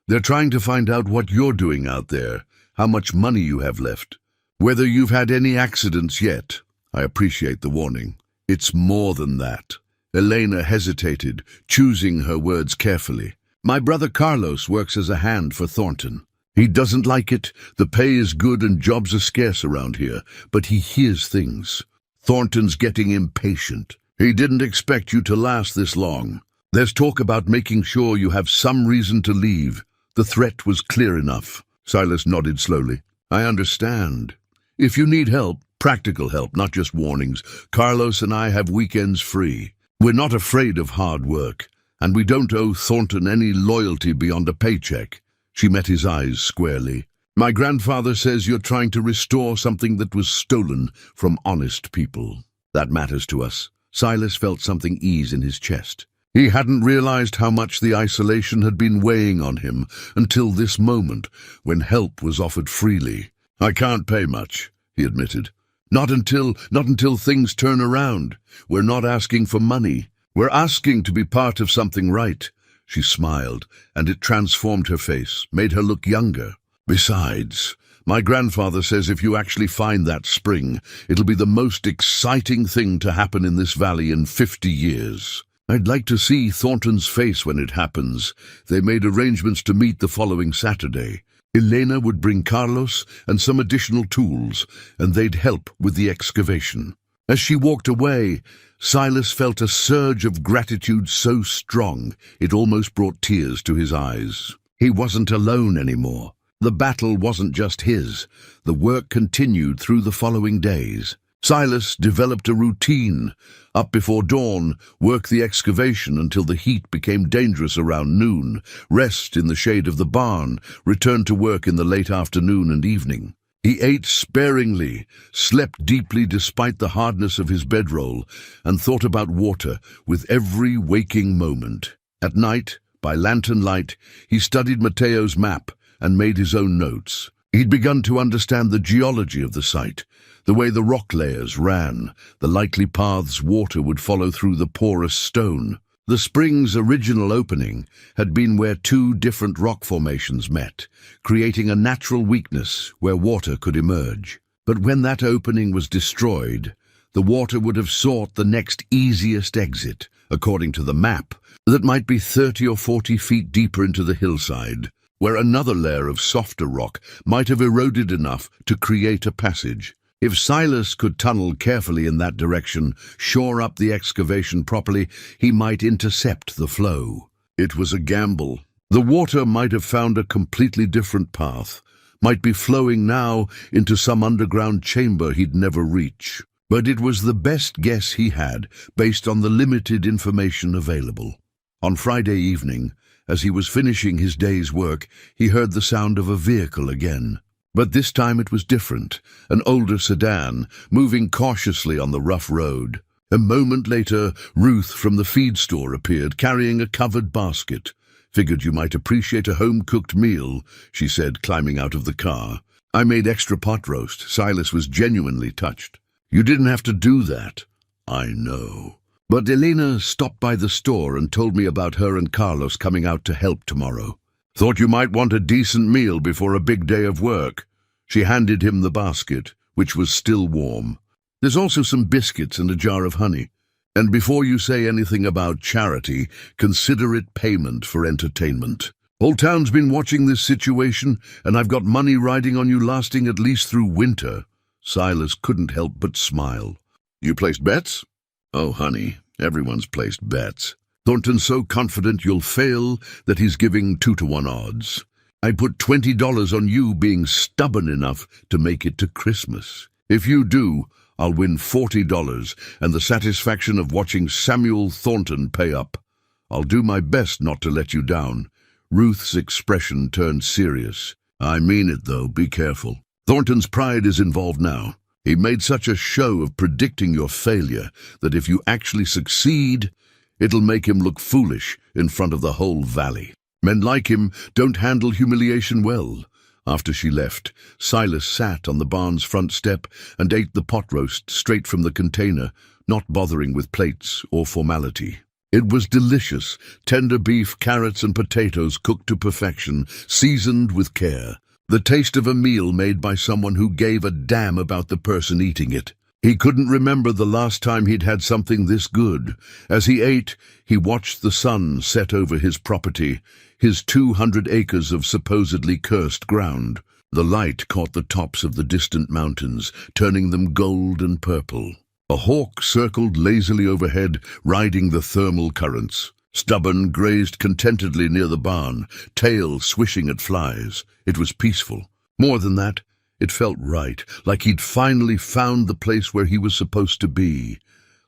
S1: They're trying to find out what you're doing out there, how much money you have left, whether you've had any accidents yet." "I appreciate the warning. It's more than that." Elena hesitated, choosing her words carefully. "My brother Carlos works as a hand for Thornton. He doesn't like it. The pay is good and jobs are scarce around here, but he hears things. Thornton's getting impatient. He didn't expect you to last this long. There's talk about making sure you have some reason to leave. The threat was clear enough." Silas nodded slowly. "I understand. If you need help, practical help, not just warnings, Carlos and I have weekends free. We're not afraid of hard work, and we don't owe Thornton any loyalty beyond a paycheck." She met his eyes squarely. "My grandfather says you're trying to restore something that was stolen from honest people. That matters to us." Silas felt something ease in his chest. He hadn't realized how much the isolation had been weighing on him until this moment, when help was offered freely. "I can't pay much," he admitted. Not until things turn around. We're not asking for money. We're asking to be part of something right." She smiled, and it transformed her face, made her look younger. "Besides, My grandfather says if you actually find that spring, it'll be the most exciting thing to happen in this valley in 50 years. I'd like to see Thornton's face when it happens. They made arrangements to meet the following Saturday. Elena would bring Carlos and some additional tools, and they'd help with the excavation. As she walked away, Silas felt a surge of gratitude so strong it almost brought tears to his eyes. He wasn't alone anymore. The battle wasn't just his. The work continued through the following days. Silas developed a routine. Up before dawn, work the excavation until the heat became dangerous around noon, rest in the shade of the barn, return to work in the late afternoon and evening. He ate sparingly, slept deeply despite the hardness of his bedroll, and thought about water with every waking moment. At night, by lantern light, he studied Mateo's map and made his own notes. He'd begun to understand the geology of the site, the way the rock layers ran, the likely paths water would follow through the porous stone. The spring's original opening had been where two different rock formations met, creating a natural weakness where water could emerge. But when that opening was destroyed, the water would have sought the next easiest exit, according to the map, that might be 30 or 40 feet deeper into the hillside, where another layer of softer rock might have eroded enough to create a passage. If Silas could tunnel carefully in that direction, shore up the excavation properly, he might intercept the flow. It was a gamble. The water might have found a completely different path, might be flowing now into some underground chamber he'd never reach. But it was the best guess he had, based on the limited information available. On Friday evening, as he was finishing his day's work, he heard the sound of a vehicle again. But this time it was different, an older sedan, moving cautiously on the rough road. A moment later, Ruth from the feed store appeared, carrying a covered basket. "Figured you might appreciate a home-cooked meal," she said, climbing out of the car. "I made extra pot roast." Silas was genuinely touched. "You didn't have to do that." "I know. But Elena stopped by the store and told me about her and Carlos coming out to help tomorrow. Thought you might want a decent meal before a big day of work." She handed him the basket, which was still warm. "There's also some biscuits and a jar of honey. And before you say anything about charity, consider it payment for entertainment. Whole town's been watching this situation, and I've got money riding on you lasting at least through winter." Silas couldn't help but smile. "You placed bets?" "Oh, honey, everyone's placed bets. Thornton's so confident you'll fail that he's giving 2-to-1 odds. I put $20 on you being stubborn enough to make it to Christmas. If you do, I'll win $40 and the satisfaction of watching Samuel Thornton pay up. I'll do my best not to let you down." Ruth's expression turned serious. "I mean it, though. Be careful. Thornton's pride is involved now. He made such a show of predicting your failure that if you actually succeed, it'll make him look foolish in front of the whole valley. Men like him don't handle humiliation well." After she left, Silas sat on the barn's front step and ate the pot roast straight from the container, not bothering with plates or formality. It was delicious, tender beef, carrots and potatoes cooked to perfection, seasoned with care. The taste of a meal made by someone who gave a damn about the person eating it. He couldn't remember the last time he'd had something this good. As he ate, he watched the sun set over his property, his 200 acres of supposedly cursed ground. The light caught the tops of the distant mountains, turning them gold and purple. A hawk circled lazily overhead, riding the thermal currents. Stubborn grazed contentedly near the barn, tail swishing at flies. It was peaceful. More than that, it felt right, like he'd finally found the place where he was supposed to be.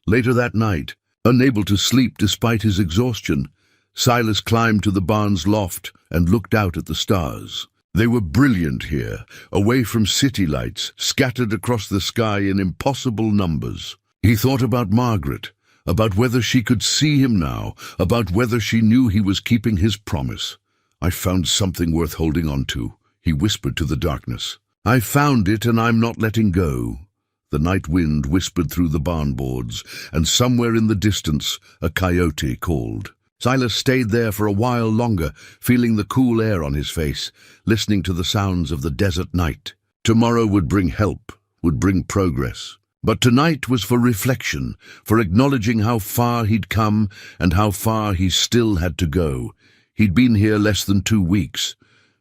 S1: Later that night, unable to sleep despite his exhaustion, Silas climbed to the barn's loft and looked out at the stars. They were brilliant here, away from city lights, scattered across the sky in impossible numbers. He thought about Margaret, about whether she could see him now, about whether she knew he was keeping his promise. "I found something worth holding on to," he whispered to the darkness. "I found it, and I'm not letting go." The night wind whispered through the barn boards, and somewhere in the distance a coyote called. Silas stayed there for a while longer, feeling the cool air on his face, listening to the sounds of the desert night. Tomorrow would bring help, would bring progress. But tonight was for reflection, for acknowledging how far he'd come and how far he still had to go. He'd been here less than 2 weeks,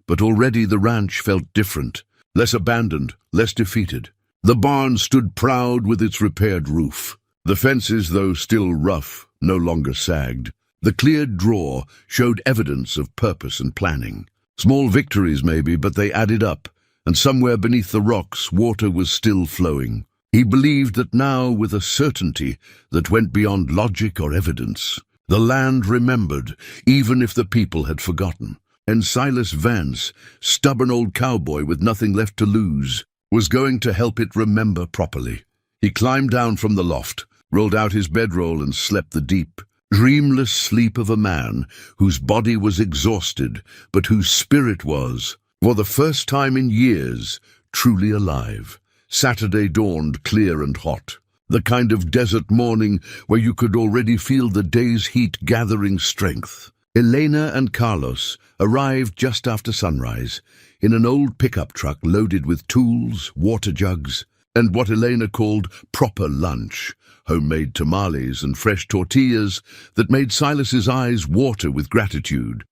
S1: but already the ranch felt different, less abandoned, less defeated. The barn stood proud with its repaired roof. The fences, though still rough, no longer sagged. The cleared draw showed evidence of purpose and planning. Small victories maybe, but they added up, and somewhere beneath the rocks water was still flowing. He believed that now, with a certainty that went beyond logic or evidence, the land remembered, even if the people had forgotten. And Silas Vance, stubborn old cowboy with nothing left to lose, was going to help it remember properly. He climbed down from the loft, rolled out his bedroll and slept the deep, dreamless sleep of a man whose body was exhausted, but whose spirit was, for the first time in years, truly alive. Saturday dawned clear and hot, the kind of desert morning where you could already feel the day's heat gathering strength. Elena and Carlos arrived just after sunrise, in an old pickup truck loaded with tools, water jugs, and what Elena called proper lunch, homemade tamales and fresh tortillas that made Silas's eyes water with gratitude.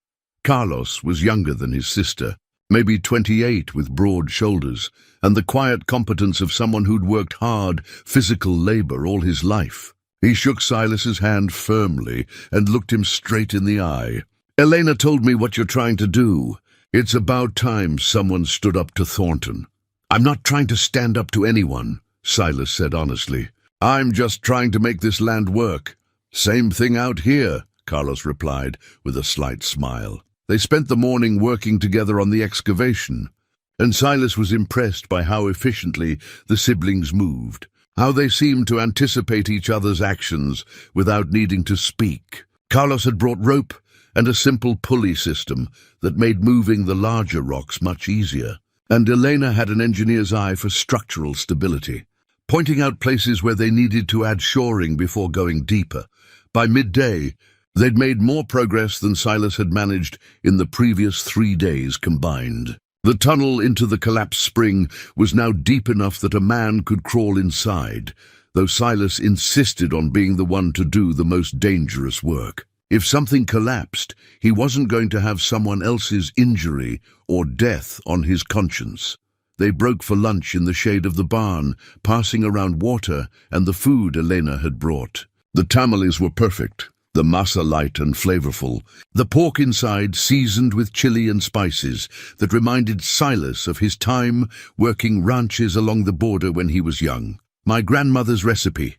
S1: Carlos was younger than his sister, maybe 28, with broad shoulders, and the quiet competence of someone who'd worked hard, physical labor all his life. He shook Silas's hand firmly and looked him straight in the eye. "Elena told me what you're trying to do. It's about time someone stood up to Thornton." "I'm not trying to stand up to anyone," Silas said honestly. "I'm just trying to make this land work." "Same thing out here," Carlos replied with a slight smile. They spent the morning working together on the excavation, and Silas was impressed by how efficiently the siblings moved, how they seemed to anticipate each other's actions without needing to speak. Carlos had brought rope and a simple pulley system that made moving the larger rocks much easier, and Elena had an engineer's eye for structural stability, pointing out places where they needed to add shoring before going deeper. By midday, they'd made more progress than Silas had managed in the previous 3 days combined. The tunnel into the collapsed spring was now deep enough that a man could crawl inside, though Silas insisted on being the one to do the most dangerous work. If something collapsed, he wasn't going to have someone else's injury or death on his conscience. They broke for lunch in the shade of the barn, passing around water and the food Elena had brought. The tamales were perfect, the masa light and flavorful, the pork inside seasoned with chili and spices that reminded Silas of his time working ranches along the border when he was young. "My grandmother's recipe,"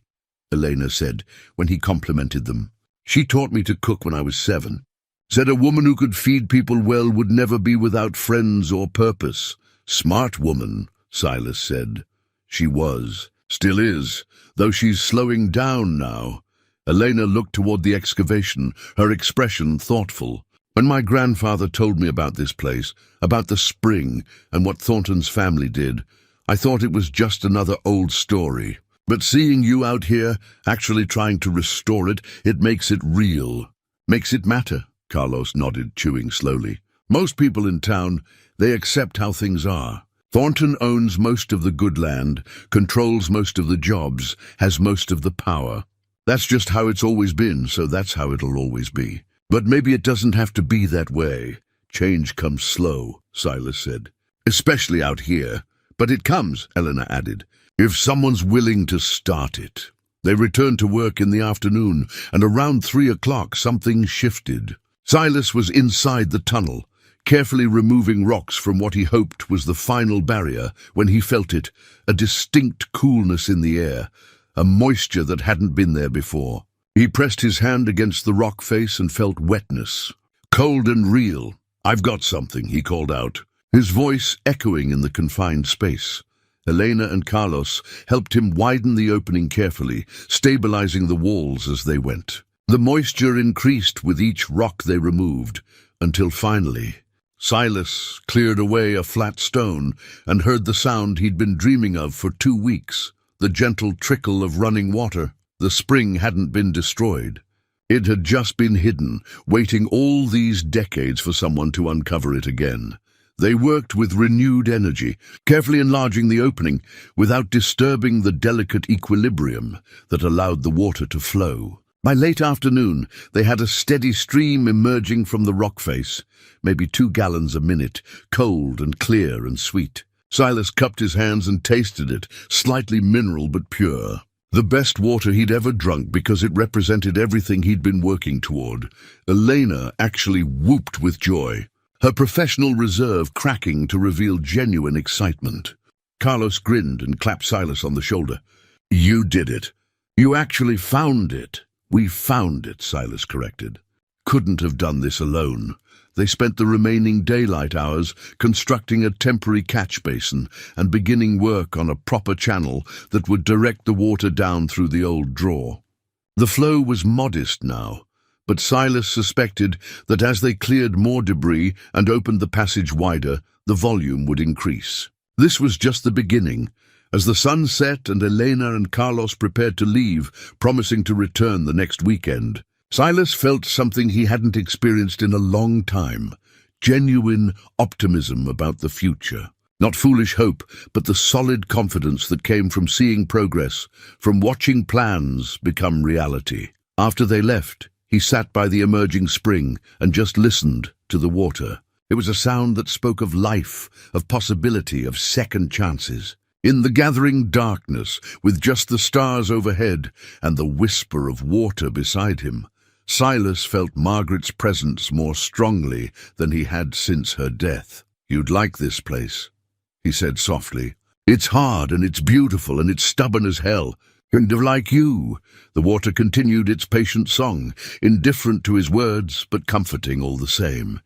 S1: Elena said when he complimented them. "She taught me to cook when I was 7. Said a woman who could feed people well would never be without friends or purpose." "Smart woman," Silas said. "She was. Still is, though she's slowing down now." Elena looked toward the excavation, her expression thoughtful. "When my grandfather told me about this place, about the spring and what Thornton's family did, I thought it was just another old story. But seeing you out here, actually trying to restore it, it makes it real." "Makes it matter," Carlos nodded, chewing slowly. "Most people in town, they accept how things are. Thornton owns most of the good land, controls most of the jobs, has most of the power. That's just how it's always been, so that's how it'll always be. But maybe it doesn't have to be that way. Change comes slow," Silas said. "Especially out here. But it comes," Elena added, "if someone's willing to start it." They returned to work in the afternoon, and around 3 o'clock something shifted. Silas was inside the tunnel, carefully removing rocks from what he hoped was the final barrier, when he felt it, a distinct coolness in the air, a moisture that hadn't been there before. He pressed his hand against the rock face and felt wetness. Cold and real. "I've got something," he called out, his voice echoing in the confined space. Elena and Carlos helped him widen the opening carefully, stabilizing the walls as they went. The moisture increased with each rock they removed, until finally Silas cleared away a flat stone and heard the sound he'd been dreaming of for 2 weeks, the gentle trickle of running water. The spring hadn't been destroyed. It had just been hidden, waiting all these decades for someone to uncover it again. They worked with renewed energy, carefully enlarging the opening without disturbing the delicate equilibrium that allowed the water to flow. By late afternoon, they had a steady stream emerging from the rock face, maybe 2 gallons a minute, cold and clear and sweet. Silas cupped his hands and tasted it, slightly mineral but pure. The best water he'd ever drunk because it represented everything he'd been working toward. Elena actually whooped with joy, her professional reserve cracking to reveal genuine excitement. Carlos grinned and clapped Silas on the shoulder. "You did it. You actually found it." "We found it," Silas corrected. "Couldn't have done this alone." They spent the remaining daylight hours constructing a temporary catch basin and beginning work on a proper channel that would direct the water down through the old draw. The flow was modest now, but Silas suspected that as they cleared more debris and opened the passage wider, the volume would increase. This was just the beginning. As the sun set and Elena and Carlos prepared to leave, promising to return the next weekend, Silas felt something he hadn't experienced in a long time: genuine optimism about the future. Not foolish hope, but the solid confidence that came from seeing progress, from watching plans become reality. After they left, he sat by the emerging spring and just listened to the water. It was a sound that spoke of life, of possibility, of second chances. In the gathering darkness, with just the stars overhead and the whisper of water beside him, Silas felt Margaret's presence more strongly than he had since her death. "You'd like this place," he said softly. "It's hard and it's beautiful and it's stubborn as hell. Kind of like you." The water continued its patient song, indifferent to his words but comforting all the same.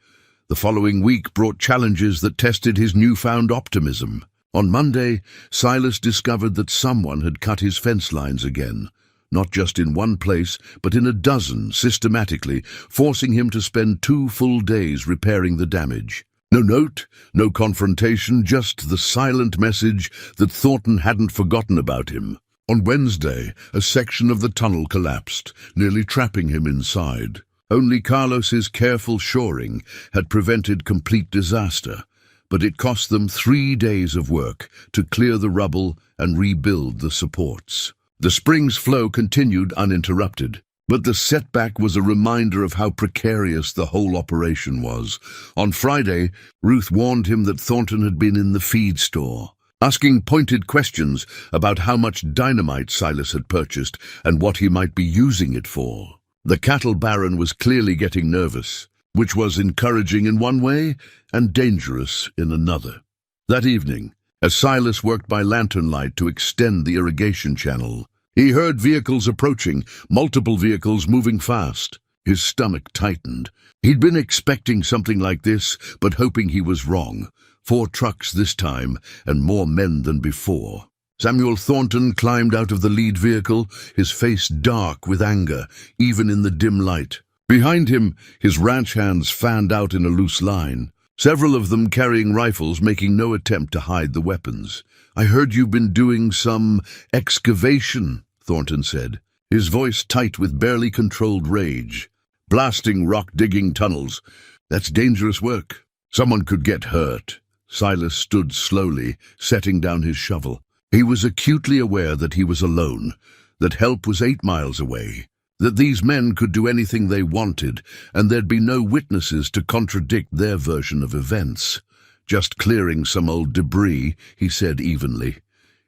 S1: The following week brought challenges that tested his newfound optimism. On Monday, Silas discovered that someone had cut his fence lines again. Not just in one place, but in a dozen, systematically, forcing him to spend 2 full days repairing the damage. No note, no confrontation, just the silent message that Thornton hadn't forgotten about him. On Wednesday, a section of the tunnel collapsed, nearly trapping him inside. Only Carlos's careful shoring had prevented complete disaster, but it cost them 3 days of work to clear the rubble and rebuild the supports. The spring's flow continued uninterrupted, but the setback was a reminder of how precarious the whole operation was. On Friday, Ruth warned him that Thornton had been in the feed store, asking pointed questions about how much dynamite Silas had purchased and what he might be using it for. The cattle baron was clearly getting nervous, which was encouraging in one way and dangerous in another. That evening, as Silas worked by lantern light to extend the irrigation channel, he heard vehicles approaching, multiple vehicles moving fast. His stomach tightened. He'd been expecting something like this, but hoping he was wrong. 4 trucks this time, and more men than before. Samuel Thornton climbed out of the lead vehicle, his face dark with anger, even in the dim light. Behind him, his ranch hands fanned out in a loose line, several of them carrying rifles, making no attempt to hide the weapons. "I heard you've been doing some excavation," Thornton said, his voice tight with barely controlled rage. "Blasting rock-digging tunnels. That's dangerous work. Someone could get hurt." Silas stood slowly, setting down his shovel. He was acutely aware that he was alone, that help was 8 miles away, that these men could do anything they wanted, and there'd be no witnesses to contradict their version of events. "Just clearing some old debris," he said evenly.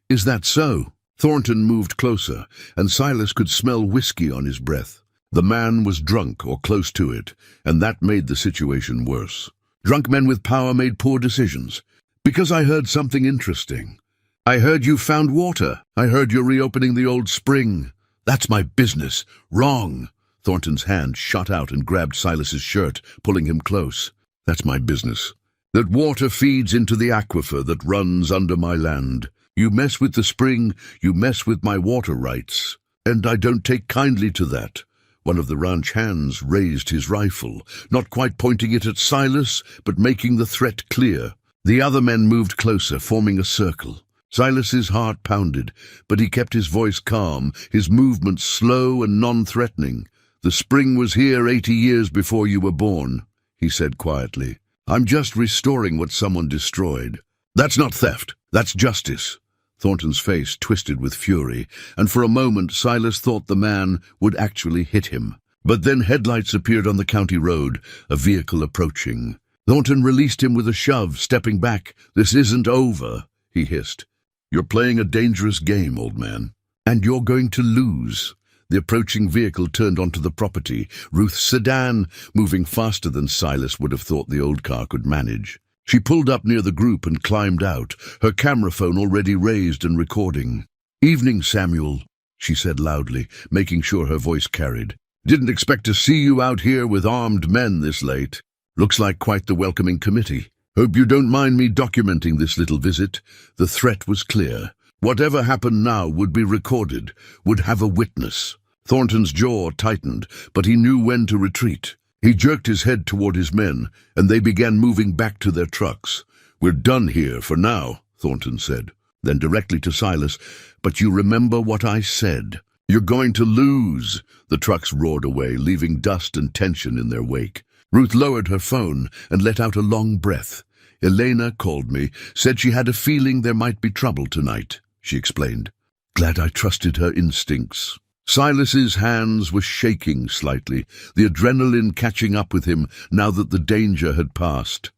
S1: "Is that so?" Thornton moved closer, and Silas could smell whiskey on his breath. The man was drunk or close to it, and that made the situation worse. Drunk men with power made poor decisions. "Because I heard something interesting. I heard you found water. I heard you're reopening the old spring." "That's my business." "Wrong." Thornton's hand shot out and grabbed Silas's shirt, pulling him close. "That's my business. That water feeds into the aquifer that runs under my land. You mess with the spring, you mess with my water rights. And I don't take kindly to that." One of the ranch hands raised his rifle, not quite pointing it at Silas, but making the threat clear. The other men moved closer, forming a circle. Silas's heart pounded, but he kept his voice calm, his movements slow and non-threatening. "The spring was here 80 years before you were born," he said quietly. I'm just restoring what someone destroyed. That's not theft. That's justice. Thornton's face twisted with fury, and for a moment Silas thought the man would actually hit him. But then headlights appeared on the county road, a vehicle approaching. Thornton released him with a shove, stepping back. "This isn't over," he hissed. "You're playing a dangerous game, old man. And you're going to lose." The approaching vehicle turned onto the property, Ruth's sedan, moving faster than Silas would have thought the old car could manage. She pulled up near the group and climbed out, her camera phone already raised and recording. "Evening, Samuel," she said loudly, making sure her voice carried. "Didn't expect to see you out here with armed men this late. Looks like quite the welcoming committee. Hope you don't mind me documenting this little visit." The threat was clear. Whatever happened now would be recorded, would have a witness. Thornton's jaw tightened, but he knew when to retreat. He jerked his head toward his men, and they began moving back to their trucks. "We're done here for now," Thornton said. Then directly to Silas, "But you remember what I said. You're going to lose." The trucks roared away, leaving dust and tension in their wake. Ruth lowered her phone and let out a long breath. "Elena called me, said she had a feeling there might be trouble tonight," she explained. "Glad I trusted her instincts." Silas's hands were shaking slightly, the adrenaline catching up with him now that the danger had passed.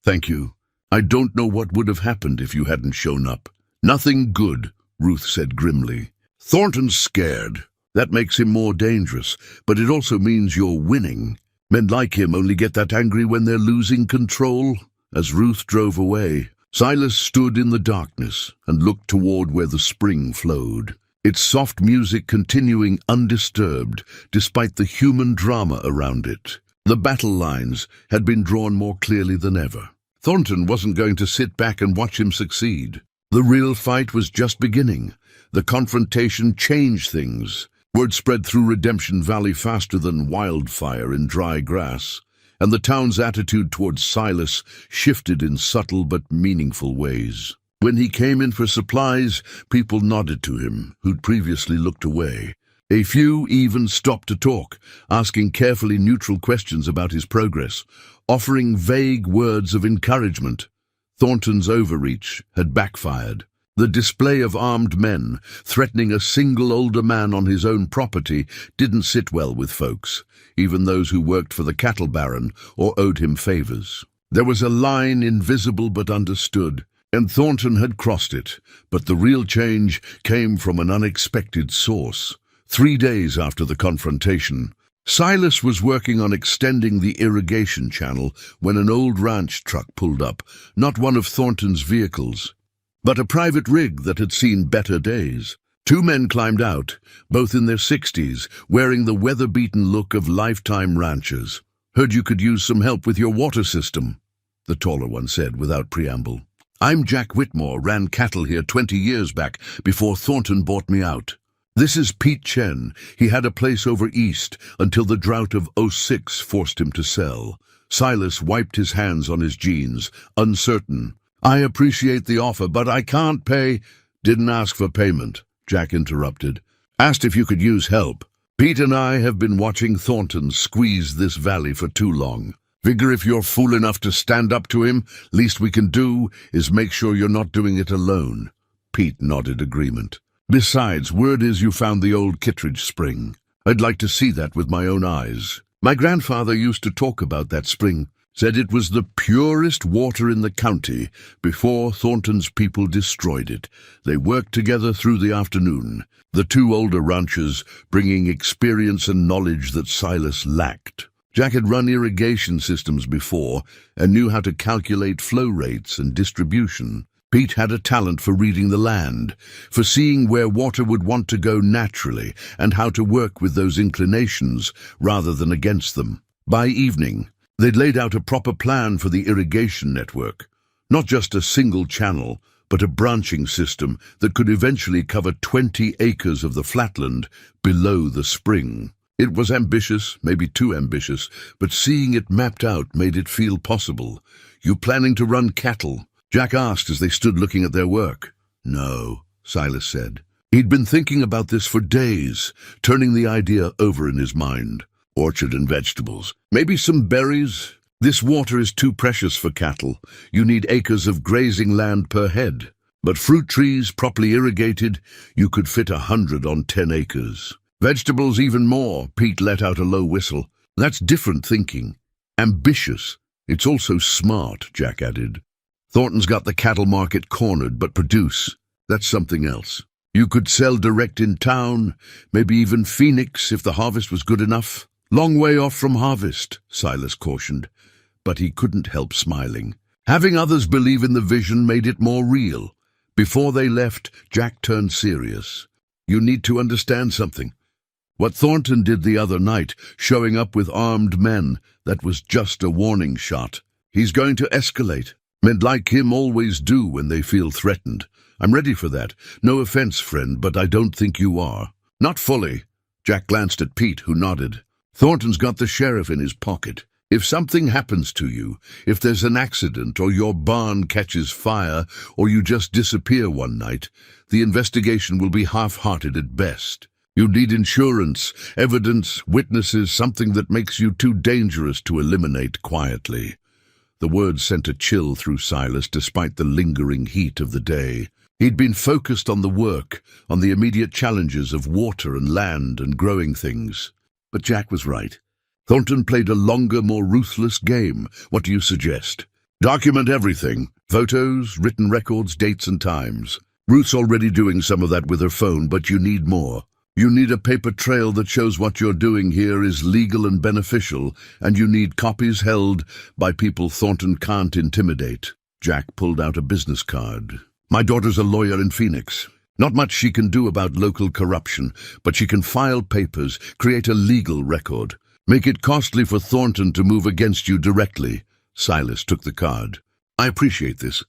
S1: "Thank you. I don't know what would have happened if you hadn't shown up." "Nothing good," Ruth said grimly. "Thornton's scared. That makes him more dangerous, but it also means you're winning. Men like him only get that angry when they're losing control." As Ruth drove away, Silas stood in the darkness and looked toward where the spring flowed, its soft music continuing undisturbed despite the human drama around it. The battle lines had been drawn more clearly than ever. Thornton wasn't going to sit back and watch him succeed. The real fight was just beginning. The confrontation changed things. Word spread through Redemption Valley faster than wildfire in dry grass, and the town's attitude towards Silas shifted in subtle but meaningful ways. When he came in for supplies, people nodded to him, who'd previously looked away. A few even stopped to talk, asking carefully neutral questions about his progress, offering vague words of encouragement. Thornton's overreach had backfired. The display of armed men, threatening a single older man on his own property, didn't sit well with folks, even those who worked for the cattle baron or owed him favors. There was a line invisible but understood, and Thornton had crossed it, but the real change came from an unexpected source. 3 days after the confrontation, Silas was working on extending the irrigation channel when an old ranch truck pulled up, not one of Thornton's vehicles, but a private rig that had seen better days. 2 men climbed out, both in their 60s, wearing the weather-beaten look of lifetime ranchers. "Heard you could use some help with your water system," the taller one said without preamble. "I'm Jack Whitmore, ran cattle here 20 years back before Thornton bought me out. This is Pete Chen. He had a place over east until the drought of '06 forced him to sell." Silas wiped his hands on his jeans, uncertain. "I appreciate the offer, but I can't pay." "Didn't ask for payment," Jack interrupted. "Asked if you could use help. Pete and I have been watching Thornton squeeze this valley for too long. Figure if you're fool enough to stand up to him, least we can do is make sure you're not doing it alone." Pete nodded agreement. "Besides, word is you found the old Kittredge spring. I'd like to see that with my own eyes. My grandfather used to talk about that spring. Said it was the purest water in the county before Thornton's people destroyed it. They worked together through the afternoon, the 2 older ranchers bringing experience and knowledge that Silas lacked. Jack had run irrigation systems before and knew how to calculate flow rates and distribution. Pete had a talent for reading the land, for seeing where water would want to go naturally and how to work with those inclinations rather than against them. By evening, they'd laid out a proper plan for the irrigation network, not just a single channel, but a branching system that could eventually cover 20 acres of the flatland below the spring. It was ambitious, maybe too ambitious, but seeing it mapped out made it feel possible. "You planning to run cattle?" Jack asked as they stood looking at their work. "No," Silas said. He'd been thinking about this for days, turning the idea over in his mind. "Orchard and vegetables. Maybe some berries. This water is too precious for cattle. You need acres of grazing land per head. But fruit trees, properly irrigated, you could fit 100 on 10 acres. Vegetables even more. Pete let out a low whistle. That's different thinking. Ambitious. It's also smart, Jack added. Thornton's got the cattle market cornered, but produce, that's something else. You could sell direct in town, maybe even Phoenix if the harvest was good enough. Long way off from harvest, Silas cautioned, but he couldn't help smiling. Having others believe in the vision made it more real. Before they left, Jack turned serious. You need to understand something. What Thornton did the other night, showing up with armed men, that was just a warning shot. He's going to escalate. Men like him always do when they feel threatened. I'm ready for that. No offense, friend, but I don't think you are. Not fully. Jack glanced at Pete, who nodded. Thornton's got the sheriff in his pocket. If something happens to you, if there's an accident or your barn catches fire or you just disappear one night, the investigation will be half-hearted at best. You need insurance, evidence, witnesses, something that makes you too dangerous to eliminate quietly. The words sent a chill through Silas despite the lingering heat of the day. He'd been focused on the work, on the immediate challenges of water and land and growing things. But Jack was right. Thornton played a longer, more ruthless game. What do you suggest? Document everything. Photos, written records, dates and times. Ruth's already doing some of that with her phone, but you need more. You need a paper trail that shows what you're doing here is legal and beneficial, and you need copies held by people Thornton can't intimidate. Jack pulled out a business card. My daughter's a lawyer in Phoenix. Not much she can do about local corruption, but she can file papers, create a legal record. Make it costly for Thornton to move against you directly. Silas took the card. I appreciate this.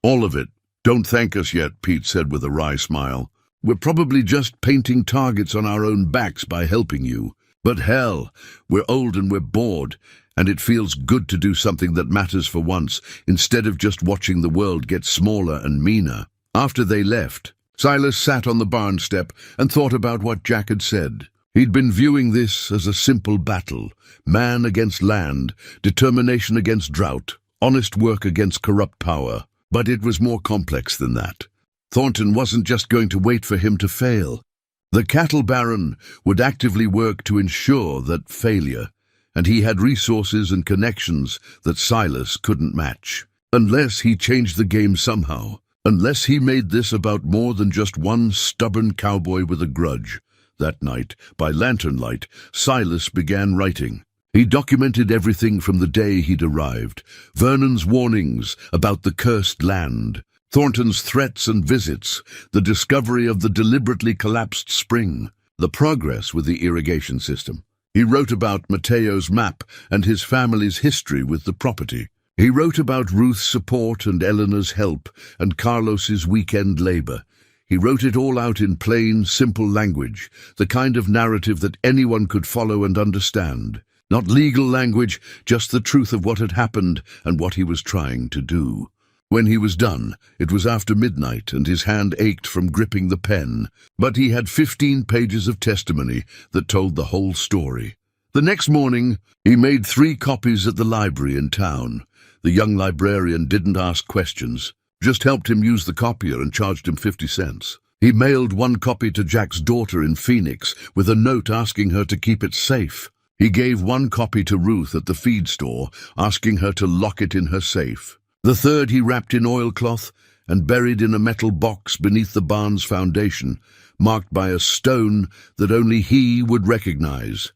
S1: All of it. Don't thank us yet, Pete said with a wry smile. We're probably just painting targets on our own backs by helping you. But hell, we're old and we're bored, and it feels good to do something that matters for once, instead of just watching the world get smaller and meaner. After they left, Silas sat on the barn step and thought about what Jack had said. He'd been viewing this as a simple battle, man against land, determination against drought, honest work against corrupt power. But it was more complex than that. Thornton wasn't just going to wait for him to fail. The cattle baron would actively work to ensure that failure, and he had resources and connections that Silas couldn't match. Unless he changed the game somehow, unless he made this about more than just one stubborn cowboy with a grudge. That night, by lantern light, Silas began writing. He documented everything from the day he'd arrived. Vernon's warnings about the cursed land, Thornton's threats and visits, the discovery of the deliberately collapsed spring, the progress with the irrigation system. He wrote about Mateo's map and his family's history with the property. He wrote about Ruth's support and Eleanor's help and Carlos's weekend labor. He wrote it all out in plain, simple language, the kind of narrative that anyone could follow and understand. Not legal language, just the truth of what had happened and what he was trying to do. When he was done, it was after midnight and his hand ached from gripping the pen, but he had 15 pages of testimony that told the whole story. The next morning, he made 3 copies at the library in town. The young librarian didn't ask questions, just helped him use the copier and charged him 50 cents. He mailed 1 copy to Jack's daughter in Phoenix with a note asking her to keep it safe. He gave 1 copy to Ruth at the feed store, asking her to lock it in her safe. The 3rd he wrapped in oilcloth and buried in a metal box beneath the barn's foundation, marked by a stone that only he would recognize.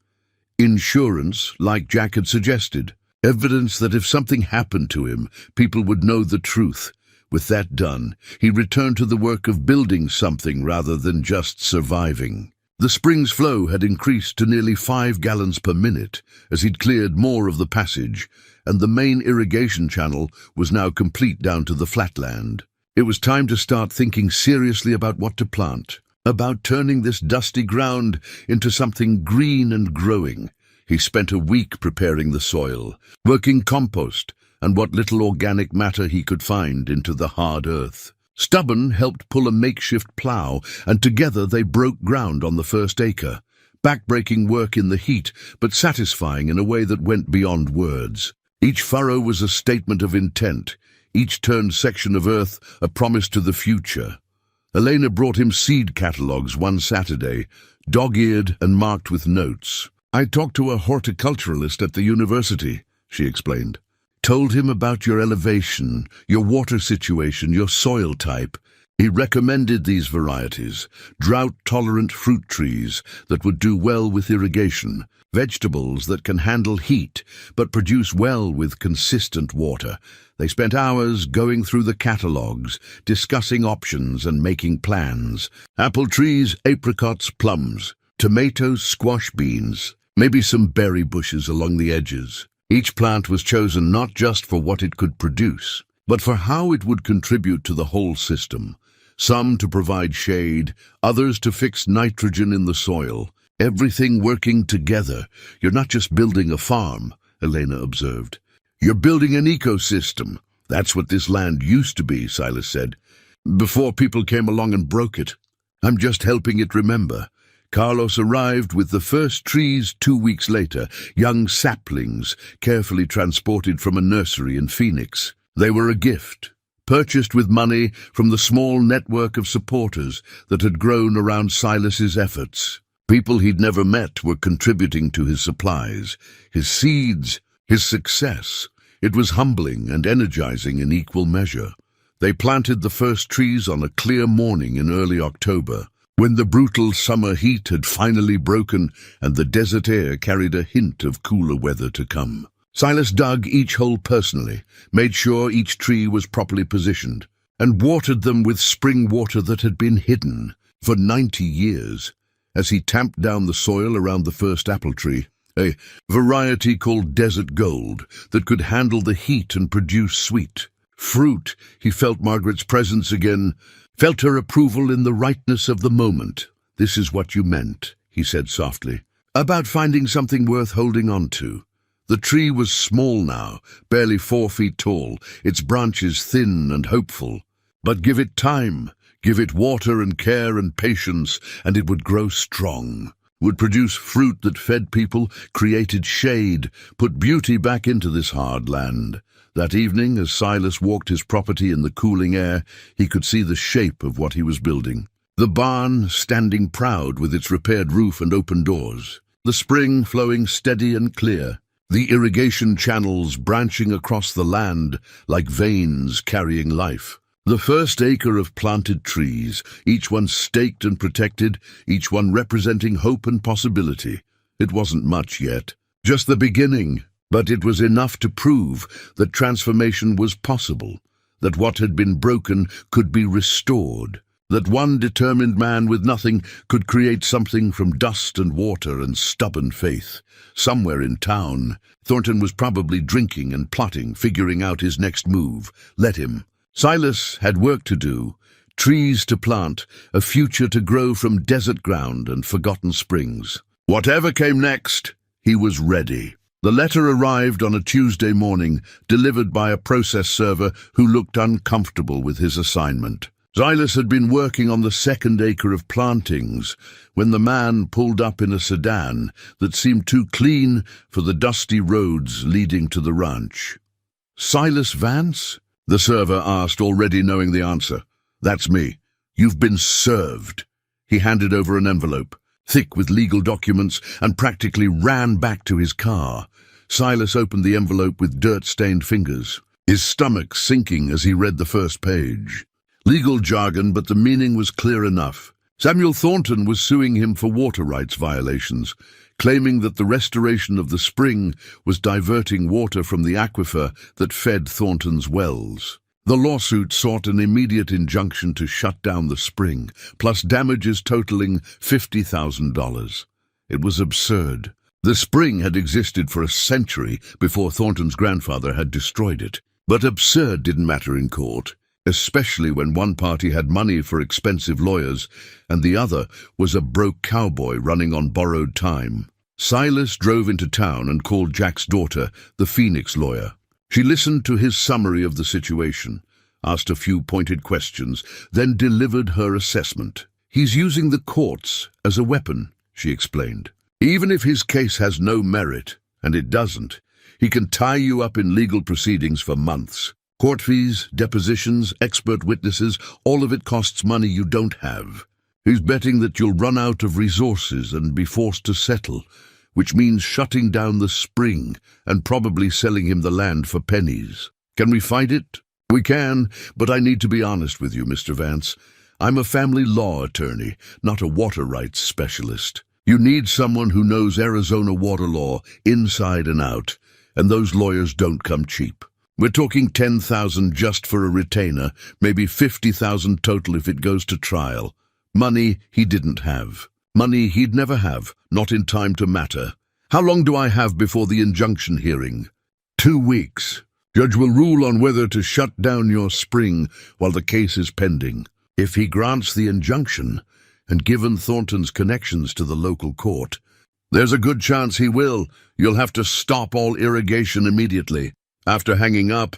S1: Insurance, like Jack had suggested. Evidence that if something happened to him, people would know the truth. With that done, he returned to the work of building something rather than just surviving. The spring's flow had increased to nearly 5 gallons per minute as he'd cleared more of the passage, and the main irrigation channel was now complete down to the flatland. It was time to start thinking seriously about what to plant, about turning this dusty ground into something green and growing. He spent a week preparing the soil, working compost, and what little organic matter he could find into the hard earth. Stubborn helped pull a makeshift plow, and together they broke ground on the first acre. Backbreaking work in the heat, but satisfying in a way that went beyond words. Each furrow was a statement of intent, each turned section of earth a promise to the future. Elena brought him seed catalogues one Saturday, dog-eared and marked with notes. "I talked to a horticulturalist at the university," she explained. "Told him about your elevation, your water situation, your soil type. He recommended these varieties, drought-tolerant fruit trees that would do well with irrigation, vegetables that can handle heat but produce well with consistent water." They spent hours going through the catalogues, discussing options and making plans. Apple trees, apricots, plums, tomatoes, squash beans, maybe some berry bushes along the edges. Each plant was chosen not just for what it could produce, but for how it would contribute to the whole system. Some to provide shade, others to fix nitrogen in the soil. Everything working together. "You're not just building a farm," Elena observed. "You're building an ecosystem. That's what this land used to be," Silas said, "before people came along and broke it. I'm just helping it remember." Carlos arrived with the first trees 2 weeks later, young saplings carefully transported from a nursery in Phoenix. They were a gift, purchased with money from the small network of supporters that had grown around Silas's efforts. People he'd never met were contributing to his supplies, his seeds, his success. It was humbling and energizing in equal measure. They planted the first trees on a clear morning in early October, when the brutal summer heat had finally broken and the desert air carried a hint of cooler weather to come. Silas dug each hole personally, made sure each tree was properly positioned, and watered them with spring water that had been hidden for 90 years. As he tamped down the soil around the first apple tree, a variety called Desert Gold that could handle the heat and produce sweet fruit, he felt Margaret's presence again, felt her approval in the rightness of the moment. "This is what you meant," he said softly, "about finding something worth holding on to." The tree was small now, barely 4 feet tall, its branches thin and hopeful. But give it time, give it water and care and patience, and it would grow strong, would produce fruit that fed people, created shade, put beauty back into this hard land. That evening, as Silas walked his property in the cooling air, he could see the shape of what he was building. The barn standing proud with its repaired roof and open doors. The spring flowing steady and clear. The irrigation channels branching across the land like veins carrying life. The first acre of planted trees, each one staked and protected, each one representing hope and possibility. It wasn't much yet, just the beginning, but it was enough to prove that transformation was possible, that what had been broken could be restored, that one determined man with nothing could create something from dust and water and stubborn faith. Somewhere in town, Thornton was probably drinking and plotting, figuring out his next move. Let him. Silas had work to do, trees to plant, a future to grow from desert ground and forgotten springs. Whatever came next, he was ready. The letter arrived on a Tuesday morning, delivered by a process server who looked uncomfortable with his assignment. Silas had been working on the second acre of plantings when the man pulled up in a sedan that seemed too clean for the dusty roads leading to the ranch. "Silas Vance?" the server asked, already knowing the answer. "That's me. You've been served." He handed over an envelope, thick with legal documents, and practically ran back to his car. Silas opened the envelope with dirt-stained fingers, his stomach sinking as he read the first page. Legal jargon, but the meaning was clear enough. Samuel Thornton was suing him for water rights violations, claiming that the restoration of the spring was diverting water from the aquifer that fed Thornton's wells. The lawsuit sought an immediate injunction to shut down the spring, plus damages totaling $50,000. It was absurd. The spring had existed for a century before Thornton's grandfather had destroyed it. But absurd didn't matter in court, especially when one party had money for expensive lawyers and the other was a broke cowboy running on borrowed time. Silas drove into town and called Jack's daughter, the Phoenix lawyer. She listened to his summary of the situation, asked a few pointed questions, then delivered her assessment. "He's using the courts as a weapon," she explained. "Even if his case has no merit, and it doesn't, He can tie you up in legal proceedings for months. Court fees, depositions, expert witnesses, all of it costs money you don't have. He's betting that you'll run out of resources and be forced to settle, which means shutting down the spring and probably selling him the land for pennies. Can we fight it? We can, but I need to be honest with you, Mr. Vance. I'm a family law attorney, not a water rights specialist. You need someone who knows Arizona water law inside and out, and those lawyers don't come cheap. We're talking $10,000 just for a retainer, maybe $50,000 total if it goes to trial. Money he didn't have. Money he'd never have, not in time to matter. How long do I have before the injunction hearing? 2 weeks. Judge will rule on whether to shut down your spring while the case is pending. If he grants the injunction, and given Thornton's connections to the local court, there's a good chance he will. You'll have to stop all irrigation immediately. After hanging up,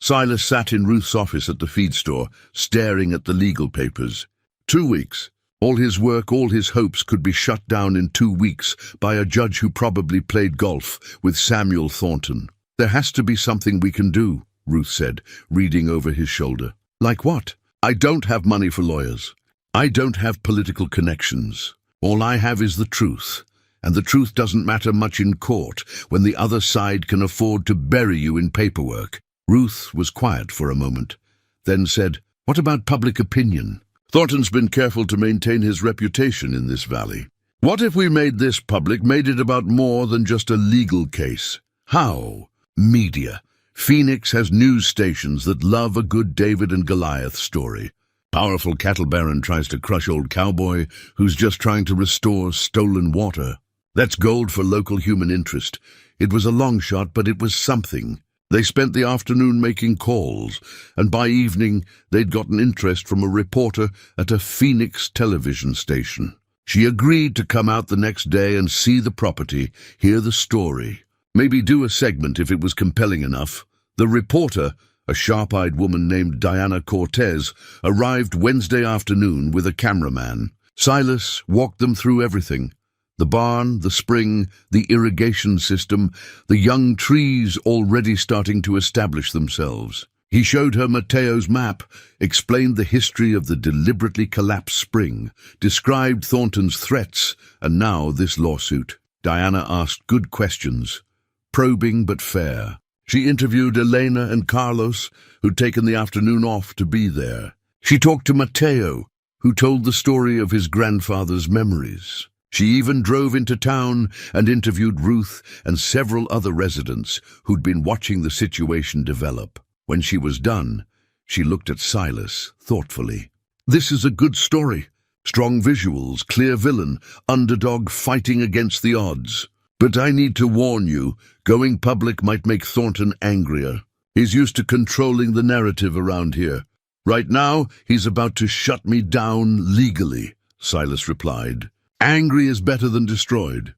S1: Silas sat in Ruth's office at the feed store, staring at the legal papers. 2 weeks. All his work, all his hopes could be shut down in 2 weeks by a judge who probably played golf with Samuel Thornton. There has to be something we can do, Ruth said, reading over his shoulder. Like what? I don't have money for lawyers. I don't have political connections. All I have is the truth. And the truth doesn't matter much in court when the other side can afford to bury you in paperwork. Ruth was quiet for a moment, then said, "What about public opinion? Thornton's been careful to maintain his reputation in this valley. What if we made this public, made it about more than just a legal case? How? Media. Phoenix has news stations that love a good David and Goliath story. Powerful cattle baron tries to crush old Cowboy, who's just trying to restore stolen water. That's gold for local human interest. It was a long shot, but it was something. They spent the afternoon making calls, and by evening they'd gotten interest from a reporter at a Phoenix television station. She agreed to come out the next day and see the property, hear the story, maybe do a segment if it was compelling enough. The reporter, a sharp-eyed woman named Diana Cortez, arrived Wednesday afternoon with a cameraman. Silas walked them through everything. The barn, the spring, the irrigation system, the young trees already starting to establish themselves. He showed her Mateo's map, explained the history of the deliberately collapsed spring, described Thornton's threats, and now this lawsuit. Diana asked good questions, probing but fair. She interviewed Elena and Carlos, who'd taken the afternoon off to be there. She talked to Mateo, who told the story of his grandfather's memories. She even drove into town and interviewed Ruth and several other residents who'd been watching the situation develop. When she was done, she looked at Silas thoughtfully. This is a good story. Strong visuals, clear villain, underdog fighting against the odds. But I need to warn you, going public might make Thornton angrier. He's used to controlling the narrative around here. Right now, he's about to shut me down legally, Silas replied. Angry is better than destroyed.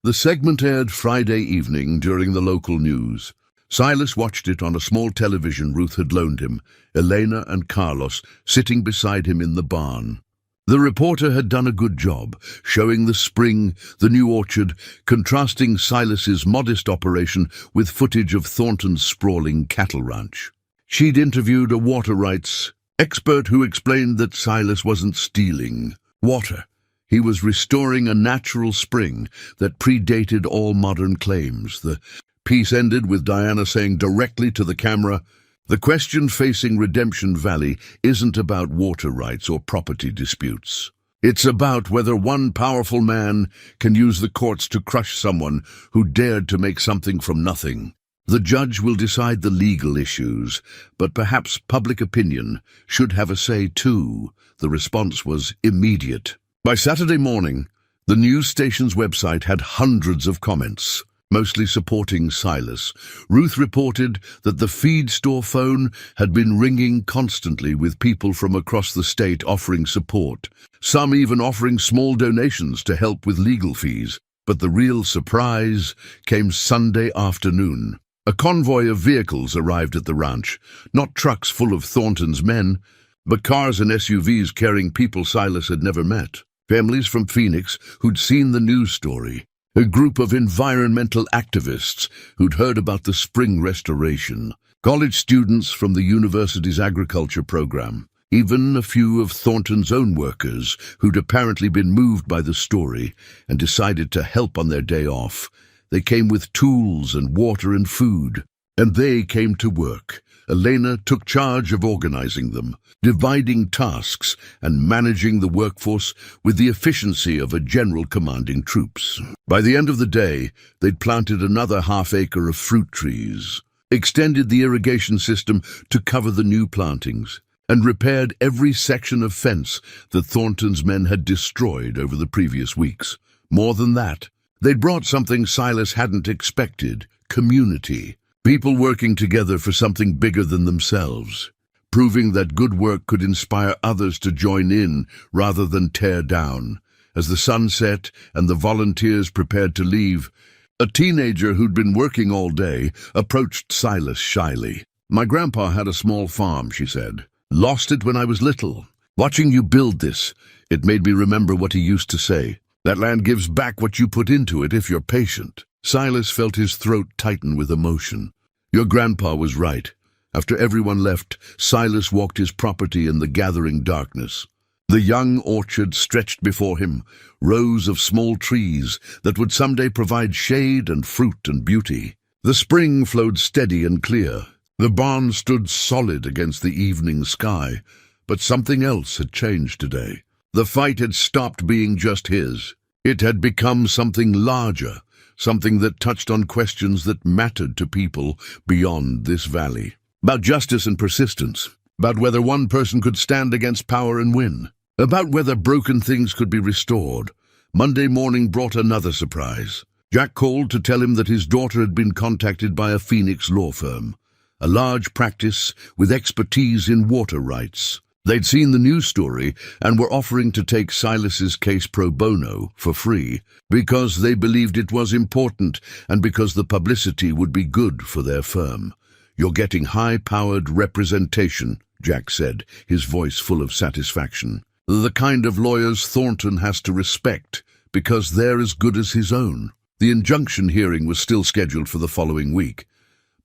S1: The segment aired Friday evening during the local news. Silas watched it on a small television Ruth had loaned him, Elena and Carlos sitting beside him in the barn. The reporter had done a good job, showing the spring, the new orchard, contrasting Silas's modest operation with footage of Thornton's sprawling cattle ranch. She'd interviewed a water rights expert who explained that Silas wasn't stealing water. He was restoring a natural spring that predated all modern claims. The piece ended with Diana saying directly to the camera, "The question facing Redemption Valley isn't about water rights or property disputes. It's about whether one powerful man can use the courts to crush someone who dared to make something from nothing. The judge will decide the legal issues, but perhaps public opinion should have a say too." The response was immediate. By Saturday morning, the news station's website had hundreds of comments, mostly supporting Silas. Ruth reported that the feed store phone had been ringing constantly with people from across the state offering support, some even offering small donations to help with legal fees. But the real surprise came Sunday afternoon. A convoy of vehicles arrived at the ranch, not trucks full of Thornton's men, but cars and SUVs carrying people Silas had never met. Families from Phoenix who'd seen the news story. a group of environmental activists who'd heard about the spring restoration, college students from the university's agriculture program, even a few of Thornton's own workers who'd apparently been moved by the story and decided to help on their day off. They came with tools and water and food, and they came to work. Elena took charge of organizing them, dividing tasks and managing the workforce with the efficiency of a general commanding troops. By the end of the day, they'd planted another half-acre of fruit trees, extended the irrigation system to cover the new plantings, and repaired every section of fence that Thornton's men had destroyed over the previous weeks. More than that, they'd brought something Silas hadn't expected: community. People working together for something bigger than themselves, proving that good work could inspire others to join in rather than tear down. As the sun set and the volunteers prepared to leave, a teenager who'd been working all day approached Silas shyly. "My grandpa had a small farm," she said. "Lost it when I was little. Watching you build this, it made me remember what he used to say. That land gives back what you put into it if you're patient." Silas felt his throat tighten with emotion. Your grandpa was right. After everyone left, Silas walked his property in the gathering darkness. The young orchard stretched before him, rows of small trees that would someday provide shade and fruit and beauty. The spring flowed steady and clear. The barn stood solid against the evening sky, but something else had changed today. The fight had stopped being just his. It had become something larger, something that touched on questions that mattered to people beyond this valley. About justice and persistence, about whether one person could stand against power and win, about whether broken things could be restored. Monday morning brought another surprise. Jack called to tell him that his daughter had been contacted by a Phoenix law firm, a large practice with expertise in water rights. They'd seen the news story and were offering to take Silas's case pro bono for free because they believed it was important and because the publicity would be good for their firm. "You're getting high-powered representation," Jack said, his voice full of satisfaction. "The kind of lawyers Thornton has to respect because they're as good as his own." The injunction hearing was still scheduled for the following week,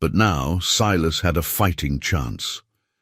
S1: but now Silas had a fighting chance.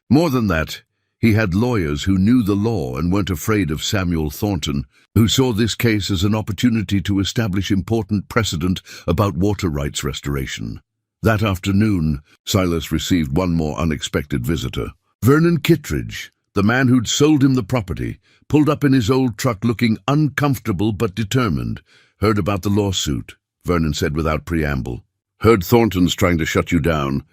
S1: More than that, he had lawyers who knew the law and weren't afraid of Samuel Thornton, who saw this case as an opportunity to establish important precedent about water rights restoration. That afternoon, Silas received one more unexpected visitor. Vernon Kittredge, the man who'd sold him the property, pulled up in his old truck looking uncomfortable but determined. "Heard about the lawsuit," Vernon said without preamble. "Heard Thornton's trying to shut you down.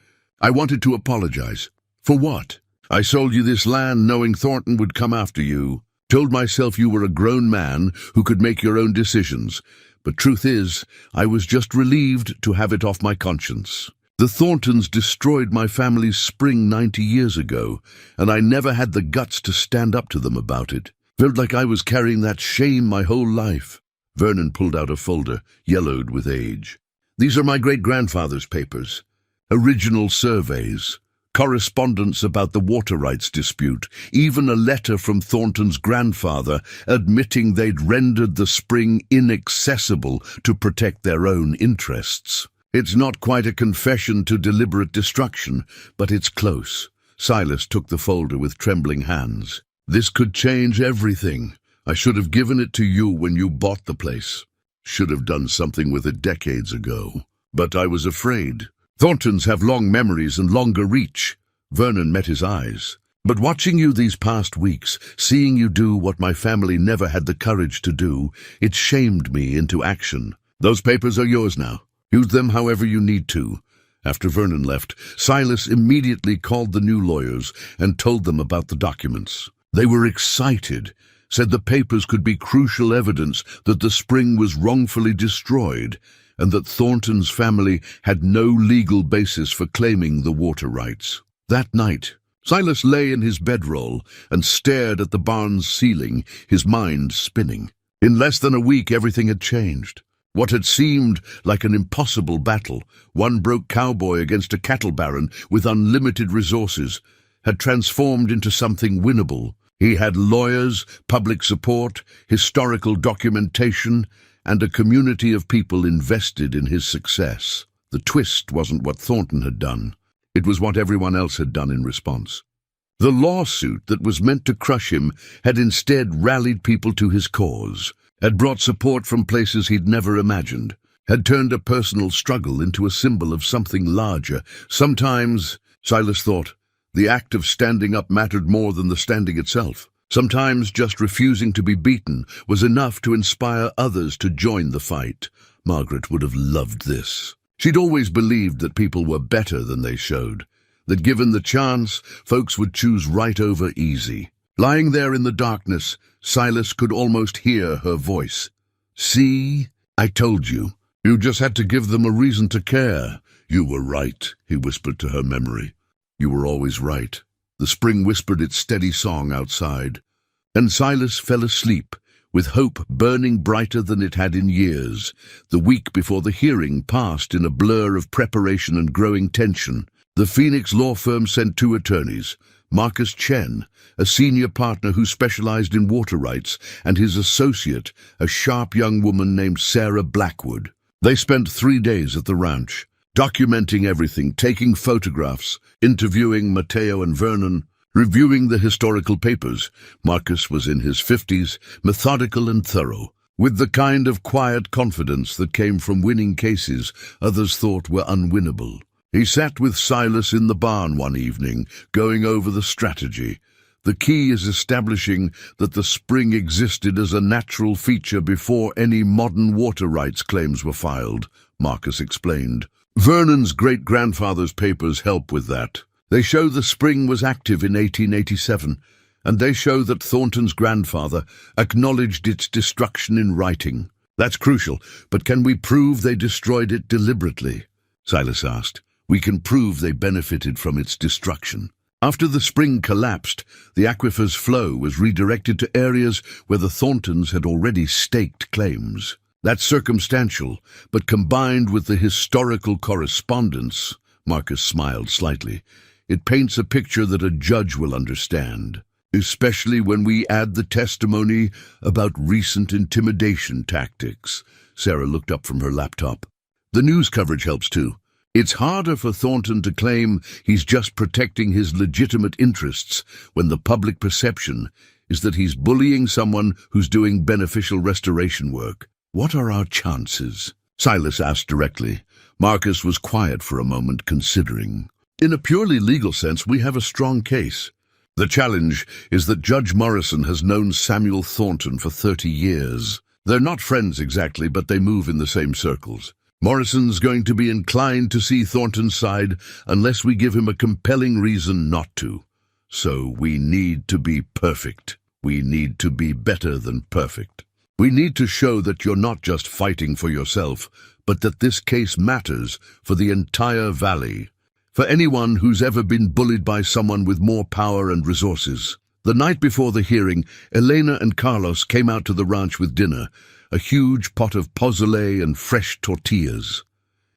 S1: I wanted to apologize." "For what?" "I sold you this land knowing Thornton would come after you. Told myself you were a grown man who could make your own decisions. But truth is, I was just relieved to have it off my conscience. The Thorntons destroyed my family's spring 90 years ago, and I never had the guts to stand up to them about it. Felt like I was carrying that shame my whole life." Vernon pulled out a folder, yellowed with age. "These are my great-grandfather's papers. Original surveys. Correspondence about the water rights dispute, even a letter from Thornton's grandfather admitting they'd rendered the spring inaccessible to protect their own interests. It's not quite a confession to deliberate destruction, but it's close." Silas took the folder with trembling hands. "This could change everything. I should have given it to you when you bought the place. Should have done something with it decades ago. But I was afraid. Thorntons have long memories and longer reach." Vernon met his eyes. "But watching you these past weeks, seeing you do what my family never had the courage to do, it shamed me into action. Those papers are yours now. Use them however you need to." After Vernon left, Silas immediately called the new lawyers and told them about the documents. They were excited, said the papers could be crucial evidence that the spring was wrongfully destroyed, and that Thornton's family had no legal basis for claiming the water rights. That night, Silas lay in his bedroll and stared at the barn's ceiling, his mind spinning. In less than a week, everything had changed. What had seemed like an impossible battle, one broke cowboy against a cattle baron with unlimited resources, had transformed into something winnable. He had lawyers, public support, historical documentation, and a community of people invested in his success. The twist wasn't what Thornton had done. It was what everyone else had done in response. The lawsuit that was meant to crush him had instead rallied people to his cause, had brought support from places he'd never imagined, had turned a personal struggle into a symbol of something larger. Sometimes, Silas thought, the act of standing up mattered more than the standing itself. Sometimes just refusing to be beaten was enough to inspire others to join the fight. Margaret would have loved this. She'd always believed that people were better than they showed, that given the chance, folks would choose right over easy. Lying there in the darkness, Silas could almost hear her voice. "See, I told you. You just had to give them a reason to care. You were right," he whispered to her memory. "You were always right." The spring whispered its steady song outside, and Silas fell asleep, with hope burning brighter than it had in years. The week before the hearing passed in a blur of preparation and growing tension. The Phoenix law firm sent 2 attorneys, Marcus Chen, a senior partner who specialized in water rights, and his associate, a sharp young woman named Sarah Blackwood. They spent 3 days at the ranch, documenting everything, taking photographs, interviewing Mateo and Vernon, reviewing the historical papers. Marcus was in his 50s, methodical and thorough, with the kind of quiet confidence that came from winning cases others thought were unwinnable. He sat with Silas in the barn one evening, going over the strategy. "The key is establishing that the spring existed as a natural feature before any modern water rights claims were filed," Marcus explained. "Vernon's great-grandfather's papers help with that. They show the spring was active in 1887, and they show that Thornton's grandfather acknowledged its destruction in writing. That's crucial, but can we prove they destroyed it deliberately?" Silas asked. "We can prove they benefited from its destruction." After the spring collapsed, the aquifer's flow was redirected to areas where the Thorntons had already staked claims. That's circumstantial, but combined with the historical correspondence, Marcus smiled slightly, it paints a picture that a judge will understand, especially when we add the testimony about recent intimidation tactics. Sarah looked up from her laptop. "The news coverage helps too. It's harder for Thornton to claim he's just protecting his legitimate interests when the public perception is that he's bullying someone who's doing beneficial restoration work. What are our chances?" Silas asked directly. Marcus was quiet for a moment, considering. "In a purely legal sense, we have a strong case. The challenge is that Judge Morrison has known Samuel Thornton for 30 years. They're not friends exactly, but they move in the same circles. Morrison's going to be inclined to see Thornton's side unless we give him a compelling reason not to. So we need to be perfect. We need to be better than perfect. We need to show that you're not just fighting for yourself, but that this case matters for the entire valley, for anyone who's ever been bullied by someone with more power and resources." The night before the hearing, Elena and Carlos came out to the ranch with dinner, a huge pot of pozole and fresh tortillas.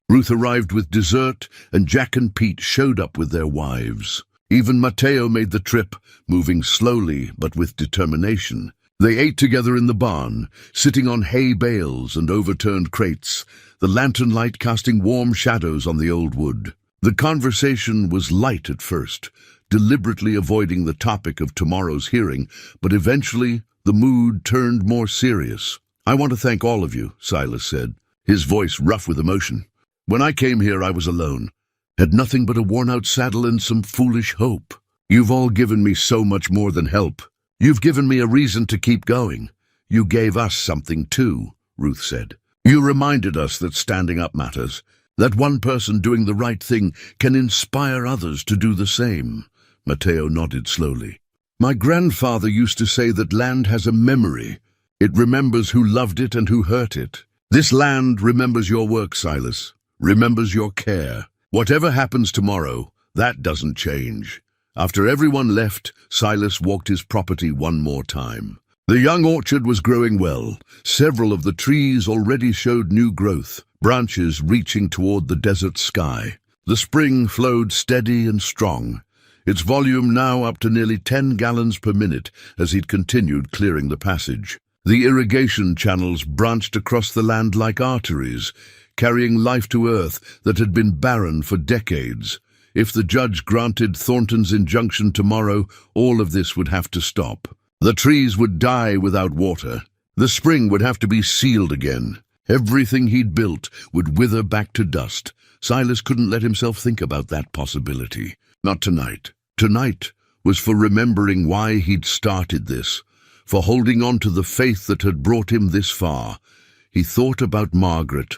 S1: Ruth arrived with dessert, and Jack and Pete showed up with their wives. Even Mateo made the trip, moving slowly but with determination. They ate together in the barn, sitting on hay bales and overturned crates, the lantern light casting warm shadows on the old wood. The conversation was light at first, deliberately avoiding the topic of tomorrow's hearing, but eventually the mood turned more serious. "I want to thank all of you," Silas said, his voice rough with emotion. "When I came here, I was alone, had nothing but a worn-out saddle and some foolish hope. You've all given me so much more than help. You've given me a reason to keep going. You gave us something too," Ruth said. "You reminded us that standing up matters, that one person doing the right thing can inspire others to do the same." Mateo nodded slowly. "My grandfather used to say that land has a memory. It remembers who loved it and who hurt it. This land remembers your work, Silas, remembers your care. Whatever happens tomorrow, that doesn't change." After everyone left, Silas walked his property one more time. The young orchard was growing well. Several of the trees already showed new growth, branches reaching toward the desert sky. The spring flowed steady and strong, its volume now up to nearly 10 gallons per minute as he'd continued clearing the passage. The irrigation channels branched across the land like arteries, carrying life to earth that had been barren for decades. If the judge granted Thornton's injunction tomorrow, all of this would have to stop. The trees would die without water. The spring would have to be sealed again. Everything he'd built would wither back to dust. Silas couldn't let himself think about that possibility. Not tonight. Tonight was for remembering why he'd started this, for holding on to the faith that had brought him this far. He thought about Margaret,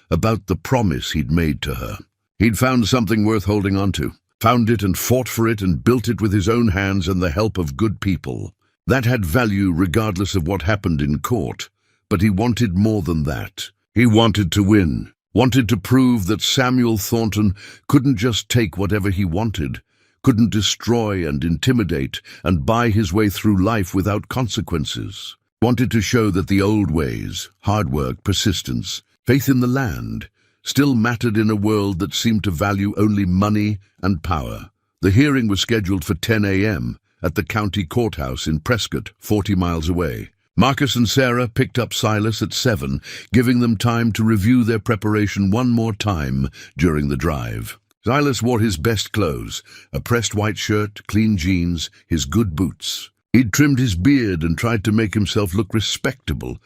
S1: about the promise he'd made to her. He'd found something worth holding on to, found it and fought for it and built it with his own hands and the help of good people. That had value regardless of what happened in court, but he wanted more than that. He wanted to win, wanted to prove that Samuel Thornton couldn't just take whatever he wanted, couldn't destroy and intimidate and buy his way through life without consequences. Wanted to show that the old ways, hard work, persistence, faith in the land, still mattered in a world that seemed to value only money and power. The hearing was scheduled for 10 a.m. at the county courthouse in Prescott, 40 miles away. Marcus and Sarah picked up Silas at 7, giving them time to review their preparation one more time during the drive. Silas wore his best clothes, a pressed white shirt, clean jeans, his good boots. He'd trimmed his beard and tried to make himself look respectable,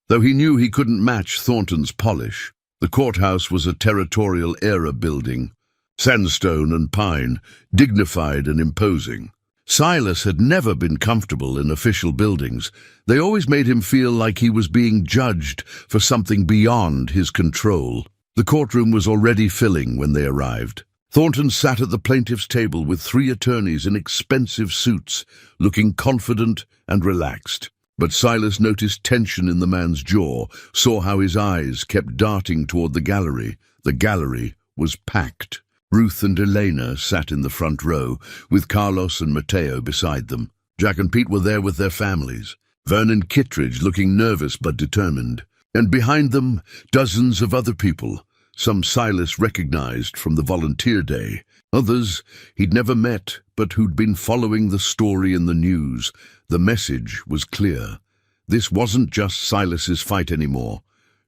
S1: though he knew he couldn't match Thornton's polish. The courthouse was a territorial-era building, sandstone and pine, dignified and imposing. Silas had never been comfortable in official buildings. They always made him feel like he was being judged for something beyond his control. The courtroom was already filling when they arrived. Thornton sat at the plaintiff's table with 3 attorneys in expensive suits, looking confident and relaxed. But Silas noticed tension in the man's jaw, saw how his eyes kept darting toward the gallery. The gallery was packed. Ruth and Elena sat in the front row, with Carlos and Mateo beside them. Jack and Pete were there with their families. Vernon Kittredge looking nervous but determined. And behind them, dozens of other people, some Silas recognized from the volunteer day. Others he'd never met, but who'd been following the story in the news. The message was clear. This wasn't just Silas's fight anymore.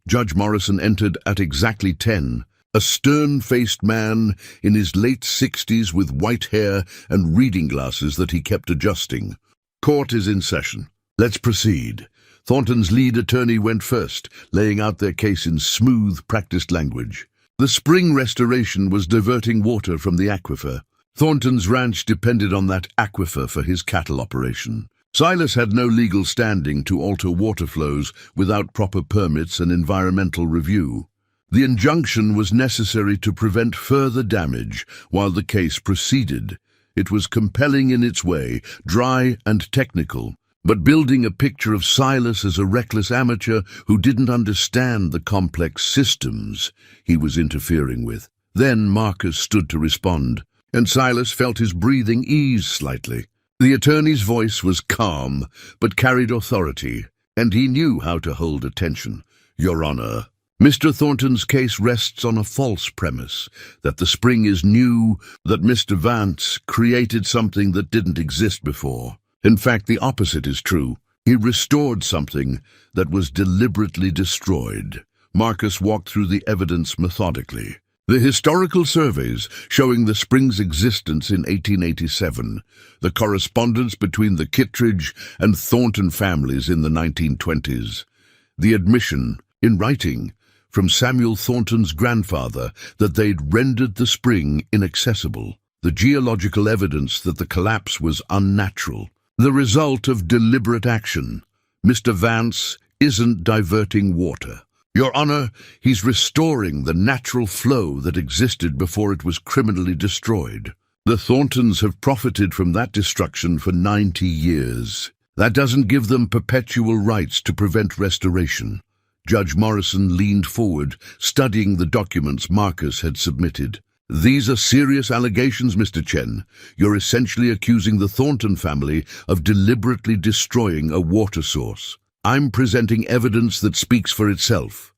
S1: Judge Morrison entered at exactly 10. A stern-faced man in his late 60s with white hair and reading glasses that he kept adjusting. Court is in session. Let's proceed. Thornton's lead attorney went first, laying out their case in smooth, practiced language. The spring restoration was diverting water from the aquifer. Thornton's ranch depended on that aquifer for his cattle operation. Silas had no legal standing to alter water flows without proper permits and environmental review. The injunction was necessary to prevent further damage while the case proceeded. It was compelling in its way, dry and technical, but building a picture of Silas as a reckless amateur who didn't understand the complex systems he was interfering with. Then Marcus stood to respond, and Silas felt his breathing ease slightly. The attorney's voice was calm, but carried authority, and he knew how to hold attention. Your Honor, Mr. Thornton's case rests on a false premise, that the spring is new, that Mr. Vance created something that didn't exist before. In fact, the opposite is true. He restored something that was deliberately destroyed. Marcus walked through the evidence methodically. The historical surveys showing the spring's existence in 1887, the correspondence between the Kittredge and Thornton families in the 1920s, the admission, in writing, from Samuel Thornton's grandfather that they'd rendered the spring inaccessible, the geological evidence that the collapse was unnatural, the result of deliberate action. Mr. Vance isn't diverting water. Your Honor, he's restoring the natural flow that existed before it was criminally destroyed. The Thorntons have profited from that destruction for 90 years. That doesn't give them perpetual rights to prevent restoration. Judge Morrison leaned forward, studying the documents Marcus had submitted. These are serious allegations, Mr. Chen. You're essentially accusing the Thornton family of deliberately destroying a water source. I'm presenting evidence that speaks for itself.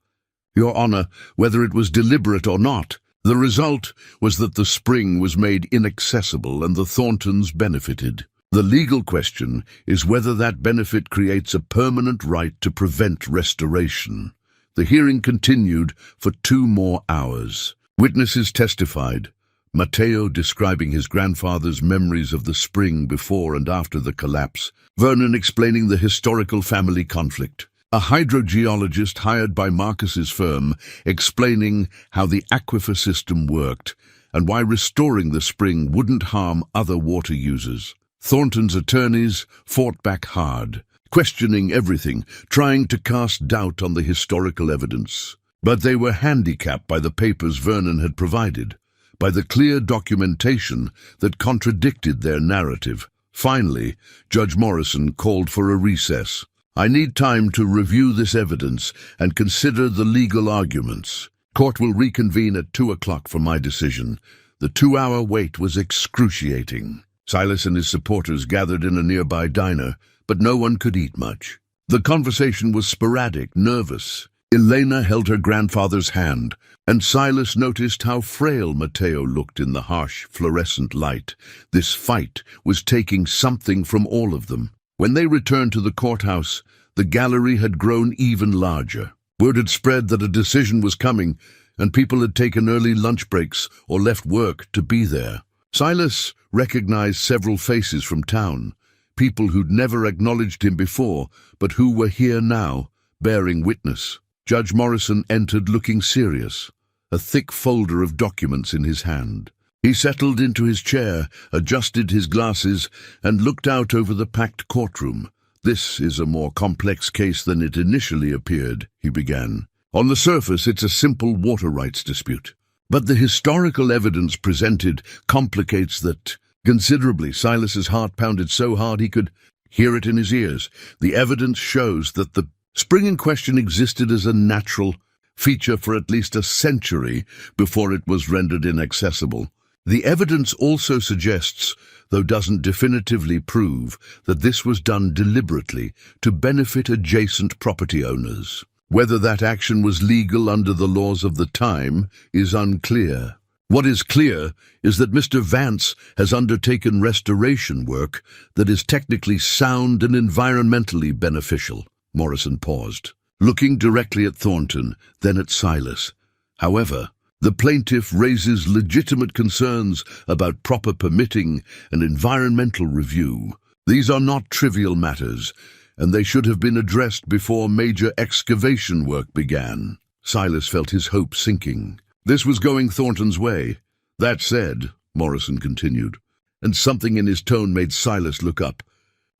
S1: Your Honor, whether it was deliberate or not, the result was that the spring was made inaccessible and the Thorntons benefited. The legal question is whether that benefit creates a permanent right to prevent restoration. The hearing continued for 2 more hours. Witnesses testified. Matteo describing his grandfather's memories of the spring before and after the collapse. Vernon explaining the historical family conflict. A hydrogeologist hired by Marcus's firm explaining how the aquifer system worked and why restoring the spring wouldn't harm other water users. Thornton's attorneys fought back hard, questioning everything, trying to cast doubt on the historical evidence. But they were handicapped by the papers Vernon had provided, by the clear documentation that contradicted their narrative. Finally, Judge Morrison called for a recess. "I need time to review this evidence and consider the legal arguments. Court will reconvene at 2 o'clock for my decision." The 2-hour wait was excruciating. Silas and his supporters gathered in a nearby diner, but no one could eat much. The conversation was sporadic, nervous. Elena held her grandfather's hand, and Silas noticed how frail Matteo looked in the harsh, fluorescent light. This fight was taking something from all of them. When they returned to the courthouse, the gallery had grown even larger. Word had spread that a decision was coming, and people had taken early lunch breaks or left work to be there. Silas recognized several faces from town, people who'd never acknowledged him before, but who were here now, bearing witness. Judge Morrison entered looking serious, a thick folder of documents in his hand. He settled into his chair, adjusted his glasses, and looked out over the packed courtroom. "This is a more complex case than it initially appeared," he began. "On the surface, it's a simple water rights dispute. But the historical evidence presented complicates that considerably." Silas's heart pounded so hard he could hear it in his ears. "The evidence shows that the spring in question existed as a natural feature for at least a century before it was rendered inaccessible. The evidence also suggests, though doesn't definitively prove, that this was done deliberately to benefit adjacent property owners. Whether that action was legal under the laws of the time is unclear. What is clear is that Mr. Vance has undertaken restoration work that is technically sound and environmentally beneficial." Morrison paused, looking directly at Thornton, then at Silas. "However, the plaintiff raises legitimate concerns about proper permitting and environmental review. These are not trivial matters, and they should have been addressed before major excavation work began." Silas felt his hope sinking. This was going Thornton's way. "That said," Morrison continued, and something in his tone made Silas look up,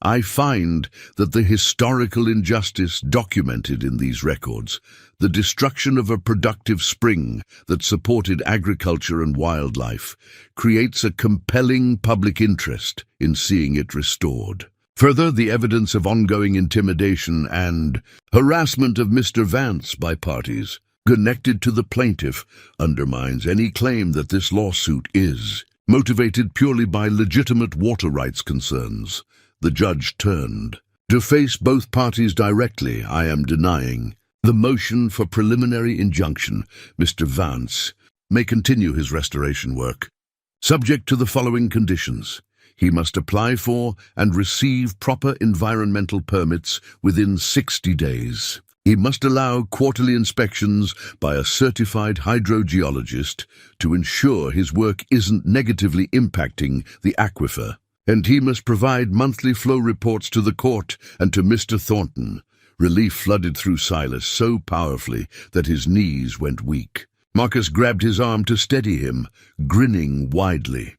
S1: "I find that the historical injustice documented in these records, the destruction of a productive spring that supported agriculture and wildlife, creates a compelling public interest in seeing it restored. Further, the evidence of ongoing intimidation and harassment of Mr. Vance by parties connected to the plaintiff undermines any claim that this lawsuit is motivated purely by legitimate water rights concerns." The judge turned. "To face both parties directly, I am denying the motion for preliminary injunction. Mr. Vance may continue his restoration work, subject to the following conditions. He must apply for and receive proper environmental permits within 60 days. He must allow quarterly inspections by a certified hydrogeologist to ensure his work isn't negatively impacting the aquifer. And he must provide monthly flow reports to the court and to Mr. Thornton." Relief flooded through Silas so powerfully that his knees went weak. Marcus grabbed his arm to steady him, grinning widely.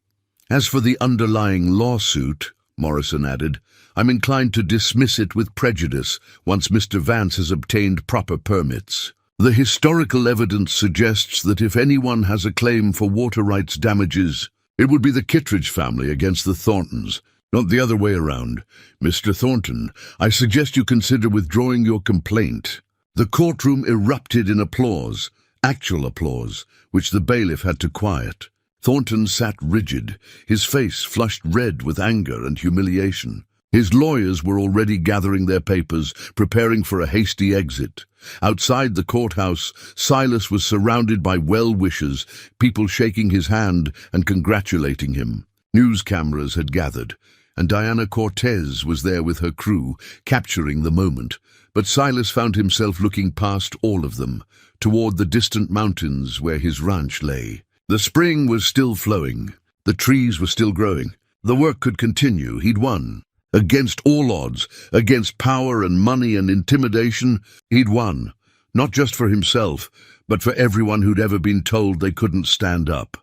S1: "As for the underlying lawsuit," Morrison added, "I'm inclined to dismiss it with prejudice once Mr. Vance has obtained proper permits. The historical evidence suggests that if anyone has a claim for water rights damages, it would be the Kittredge family against the Thorntons, not the other way around. Mr. Thornton, I suggest you consider withdrawing your complaint." The courtroom erupted in applause, actual applause, which the bailiff had to quiet. Thornton sat rigid, his face flushed red with anger and humiliation. His lawyers were already gathering their papers, preparing for a hasty exit. Outside the courthouse, Silas was surrounded by well-wishers, people shaking his hand and congratulating him. News cameras had gathered, and Diana Cortez was there with her crew, capturing the moment. But Silas found himself looking past all of them, toward the distant mountains where his ranch lay. The spring was still flowing. The trees were still growing. The work could continue. He'd won. Against all odds, against power and money and intimidation, he'd won. Not just for himself, but for everyone who'd ever been told they couldn't stand up,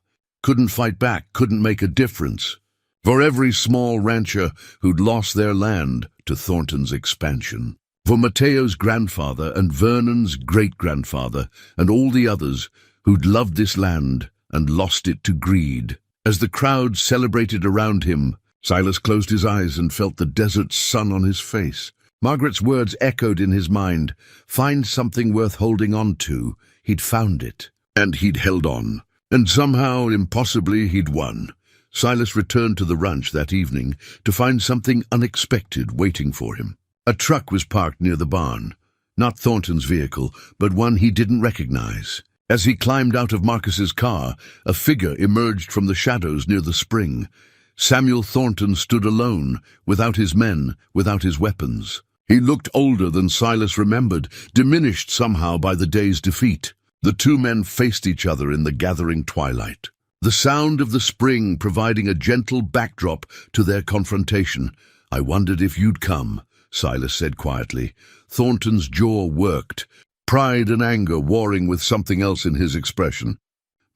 S1: couldn't fight back, couldn't make a difference. For every small rancher who'd lost their land to Thornton's expansion. For Mateo's grandfather and Vernon's great-grandfather and all the others who'd loved this land and lost it to greed. As the crowd celebrated around him, Silas closed his eyes and felt the desert sun on his face. Margaret's words echoed in his mind. Find something worth holding on to. He'd found it. And he'd held on. And somehow, impossibly, he'd won. Silas returned to the ranch that evening to find something unexpected waiting for him. A truck was parked near the barn. Not Thornton's vehicle, but one he didn't recognize. As he climbed out of Marcus's car, a figure emerged from the shadows near the spring. Samuel Thornton stood alone, without his men, without his weapons. He looked older than Silas remembered, diminished somehow by the day's defeat. The two men faced each other in the gathering twilight. The sound of the spring providing a gentle backdrop to their confrontation. "I wondered if you'd come," Silas said quietly. Thornton's jaw worked, pride and anger warring with something else in his expression.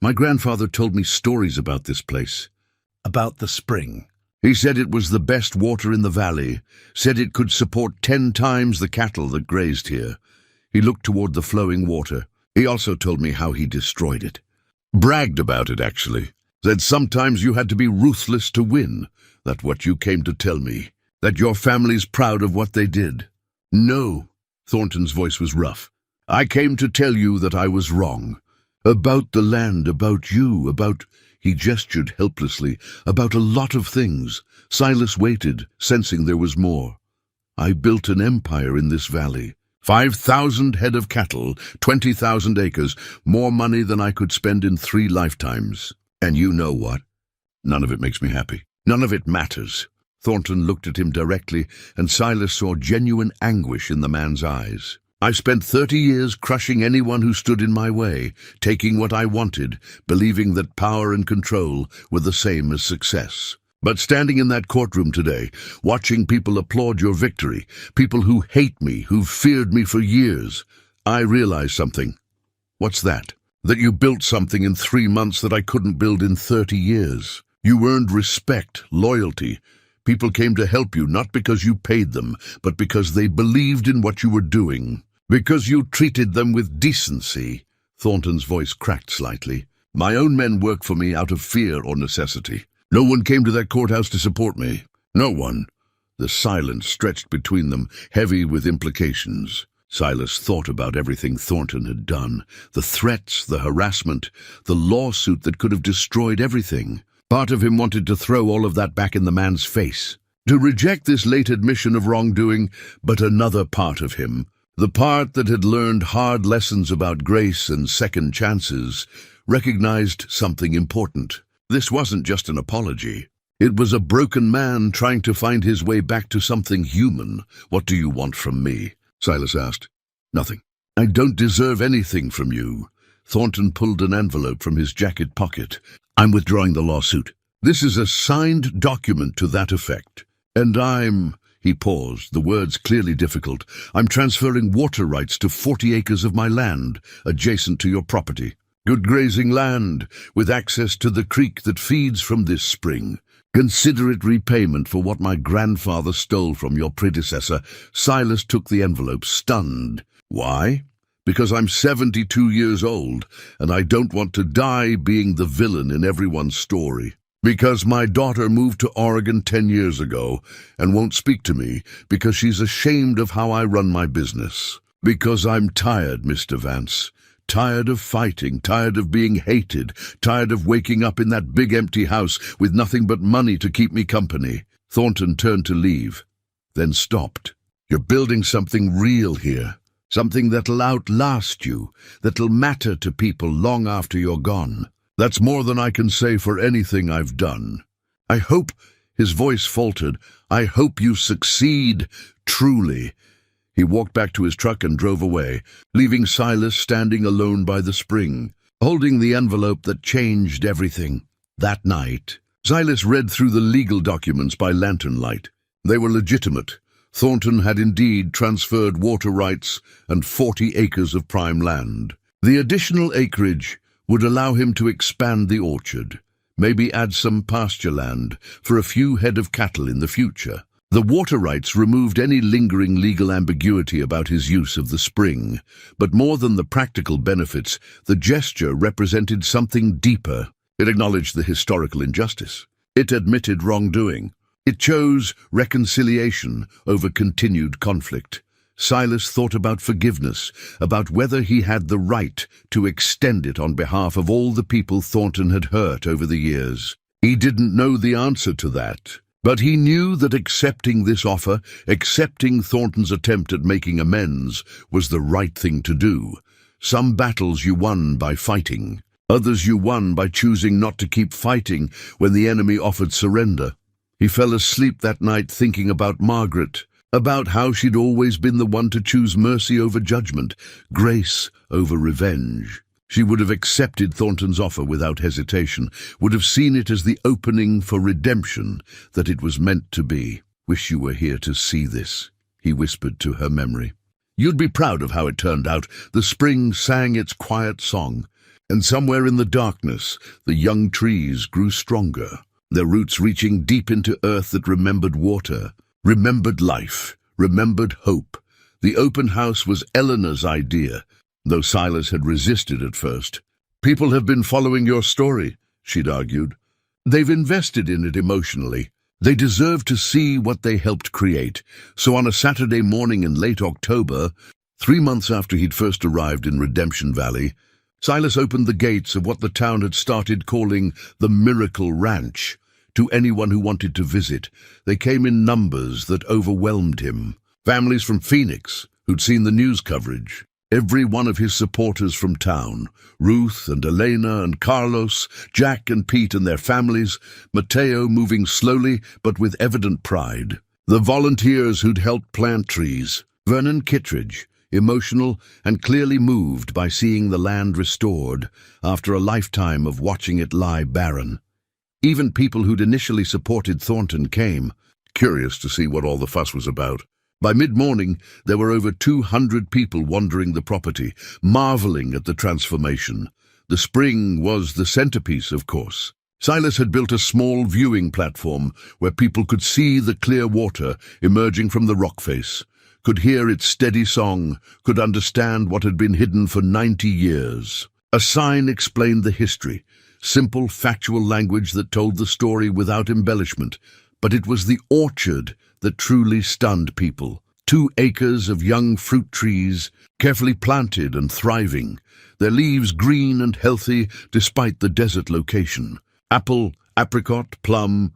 S1: "My grandfather told me stories about this place. About the spring. He said it was the best water in the valley, said it could support 10 times the cattle that grazed here." He looked toward the flowing water. "He also told me how he destroyed it. Bragged about it, actually. Said sometimes you had to be ruthless to win. That's what you came to tell me. That your family's proud of what they did." "No," Thornton's voice was rough. "I came to tell you that I was wrong. About the land, about you, about—" He gestured helplessly. "About a lot of things." Silas waited, sensing there was more. "I built an empire in this valley. 5,000 head of cattle, 20,000 acres, more money than I could spend in 3 lifetimes. And you know what? None of it makes me happy. None of it matters." Thornton looked at him directly, and Silas saw genuine anguish in the man's eyes. "I spent 30 years crushing anyone who stood in my way, taking what I wanted, believing that power and control were the same as success. But standing in that courtroom today, watching people applaud your victory, people who hate me, who've feared me for years, I realized something." "What's that?" "That you built something in 3 months that I couldn't build in 30 years. You earned respect, loyalty. People came to help you not because you paid them, but because they believed in what you were doing. Because you treated them with decency." Thornton's voice cracked slightly. "My own men work for me out of fear or necessity. No one came to that courthouse to support me. No one." The silence stretched between them, heavy with implications. Silas thought about everything Thornton had done. The threats, the harassment, the lawsuit that could have destroyed everything. Part of him wanted to throw all of that back in the man's face. To reject this late admission of wrongdoing, but another part of him, the part that had learned hard lessons about grace and second chances, recognized something important. This wasn't just an apology. It was a broken man trying to find his way back to something human. "What do you want from me?" Silas asked. "Nothing. I don't deserve anything from you." Thornton pulled an envelope from his jacket pocket. "I'm withdrawing the lawsuit. This is a signed document to that effect. And He paused, the words clearly difficult. "I'm transferring water rights to 40 acres of my land, adjacent to your property. Good grazing land, with access to the creek that feeds from this spring. Consider it repayment for what my grandfather stole from your predecessor." Silas took the envelope, stunned. "Why?" "Because I'm 72 years old, and I don't want to die being the villain in everyone's story. Because my daughter moved to Oregon 10 years ago and won't speak to me because she's ashamed of how I run my business. Because I'm tired, Mr. Vance. Tired of fighting, tired of being hated, tired of waking up in that big empty house with nothing but money to keep me company." Thornton turned to leave, then stopped. "You're building something real here. Something that'll outlast you, that'll matter to people long after you're gone. That's more than I can say for anything I've done. I hope His voice faltered. "I hope you succeed, truly." He walked back to his truck and drove away, leaving Silas standing alone by the spring, holding the envelope that changed everything. That night, Silas read through the legal documents by lantern light. They were legitimate. Thornton had indeed transferred water rights and 40 acres of prime land. The additional acreage would allow him to expand the orchard, maybe add some pasture land for a few head of cattle in the future. The water rights removed any lingering legal ambiguity about his use of the spring, but more than the practical benefits, the gesture represented something deeper. It acknowledged the historical injustice. It admitted wrongdoing. It chose reconciliation over continued conflict. Silas thought about forgiveness, about whether he had the right to extend it on behalf of all the people Thornton had hurt over the years. He didn't know the answer to that, but he knew that accepting this offer, accepting Thornton's attempt at making amends, was the right thing to do. Some battles you won by fighting. Others you won by choosing not to keep fighting when the enemy offered surrender. He fell asleep that night thinking about Margaret, about how she'd always been the one to choose mercy over judgment, grace over revenge. She would have accepted Thornton's offer without hesitation, would have seen it as the opening for redemption that it was meant to be. "Wish you were here to see this," he whispered to her memory. "You'd be proud of how it turned out." The spring sang its quiet song, and somewhere in the darkness, the young trees grew stronger, their roots reaching deep into earth that remembered water, remembered life, remembered hope. The open house was Eleanor's idea, though Silas had resisted at first. "People have been following your story," she'd argued. "They've invested in it emotionally. They deserve to see what they helped create." So on a Saturday morning in late October, 3 months after he'd first arrived in Redemption Valley, Silas opened the gates of what the town had started calling the Miracle Ranch to anyone who wanted to visit. They came in numbers that overwhelmed him. Families from Phoenix, who'd seen the news coverage. Every one of his supporters from town, Ruth and Elena and Carlos, Jack and Pete and their families, Mateo moving slowly but with evident pride. The volunteers who'd helped plant trees, Vernon Kittredge, emotional and clearly moved by seeing the land restored after a lifetime of watching it lie barren. Even people who'd initially supported Thornton came, curious to see what all the fuss was about. By mid-morning, there were over 200 people wandering the property, marveling at the transformation. The spring was the centerpiece, of course. Silas had built a small viewing platform where people could see the clear water emerging from the rock face, could hear its steady song, could understand what had been hidden for 90 years. A sign explained the history, simple, factual language that told the story without embellishment, but it was the orchard that truly stunned people. 2 acres of young fruit trees, carefully planted and thriving, their leaves green and healthy despite the desert location. Apple, apricot, plum,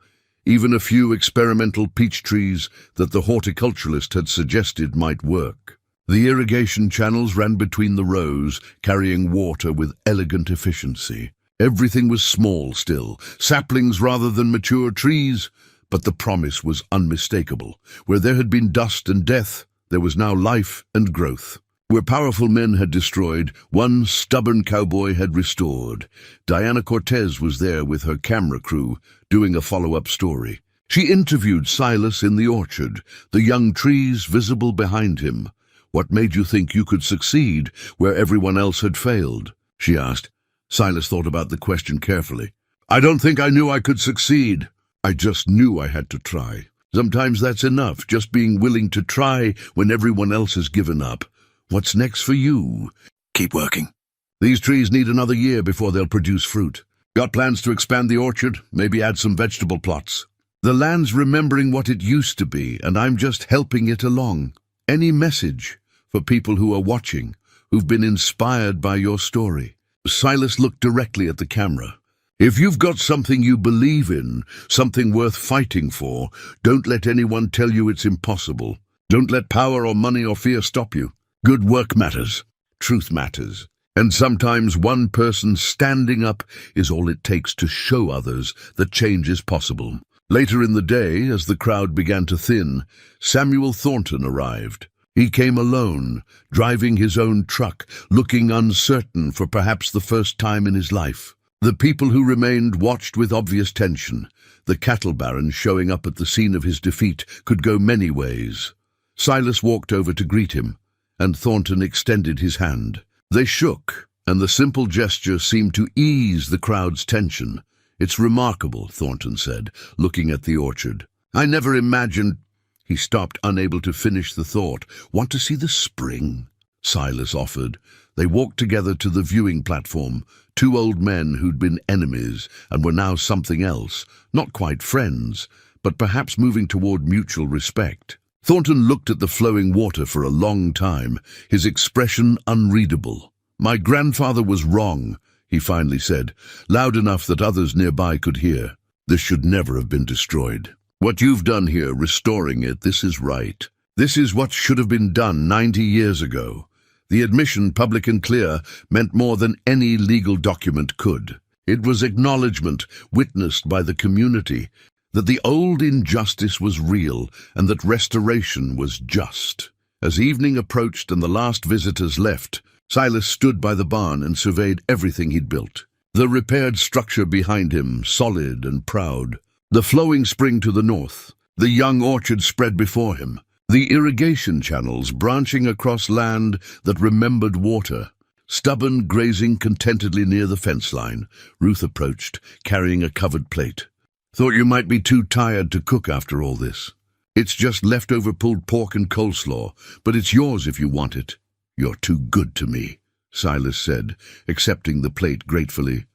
S1: even a few experimental peach trees that the horticulturalist had suggested might work. The irrigation channels ran between the rows, carrying water with elegant efficiency. Everything was small still, saplings rather than mature trees, but the promise was unmistakable. Where there had been dust and death, there was now life and growth. Where powerful men had destroyed, one stubborn cowboy had restored. Diana Cortez was there with her camera crew, doing a follow-up story. She interviewed Silas in the orchard, the young trees visible behind him. "What made you think you could succeed where everyone else had failed?" she asked. Silas thought about the question carefully. "I don't think I knew I could succeed. I just knew I had to try. Sometimes that's enough, just being willing to try when everyone else has given up. What's next for you?" "Keep working. These trees need another year before they'll produce fruit. Got plans to expand the orchard, maybe add some vegetable plots. The land's remembering what it used to be, and I'm just helping it along. Any message for people who are watching, who've been inspired by your story?" Silas looked directly at the camera. "If you've got something you believe in, something worth fighting for, don't let anyone tell you it's impossible. Don't let power or money or fear stop you. Good work matters. Truth matters. And sometimes one person standing up is all it takes to show others that change is possible." Later in the day, as the crowd began to thin, Samuel Thornton arrived. He came alone, driving his own truck, looking uncertain for perhaps the first time in his life. The people who remained watched with obvious tension. The cattle baron showing up at the scene of his defeat could go many ways. Silas walked over to greet him, and Thornton extended his hand. They shook, and the simple gesture seemed to ease the crowd's tension. "It's remarkable," Thornton said, looking at the orchard. "I never imagined—" He stopped, unable to finish the thought. "Want to see the spring?" Silas offered. They walked together to the viewing platform, two old men who'd been enemies and were now something else, not quite friends, but perhaps moving toward mutual respect. Thornton looked at the flowing water for a long time, his expression unreadable. "My grandfather was wrong," he finally said, loud enough that others nearby could hear. "This should never have been destroyed. What you've done here, restoring it, this is right. This is what should have been done 90 years ago." The admission, public and clear, meant more than any legal document could. It was acknowledgement, witnessed by the community, that the old injustice was real and that restoration was just. As evening approached and the last visitors left, Silas stood by the barn and surveyed everything he'd built. The repaired structure behind him, solid and proud. The flowing spring to the north. The young orchard spread before him. The irrigation channels branching across land that remembered water. Stubborn grazing contentedly near the fence line. Ruth approached, carrying a covered plate. "Thought you might be too tired to cook after all this. It's just leftover pulled pork and coleslaw, but it's yours if you want it." "You're too good to me," Silas said, accepting the plate gratefully.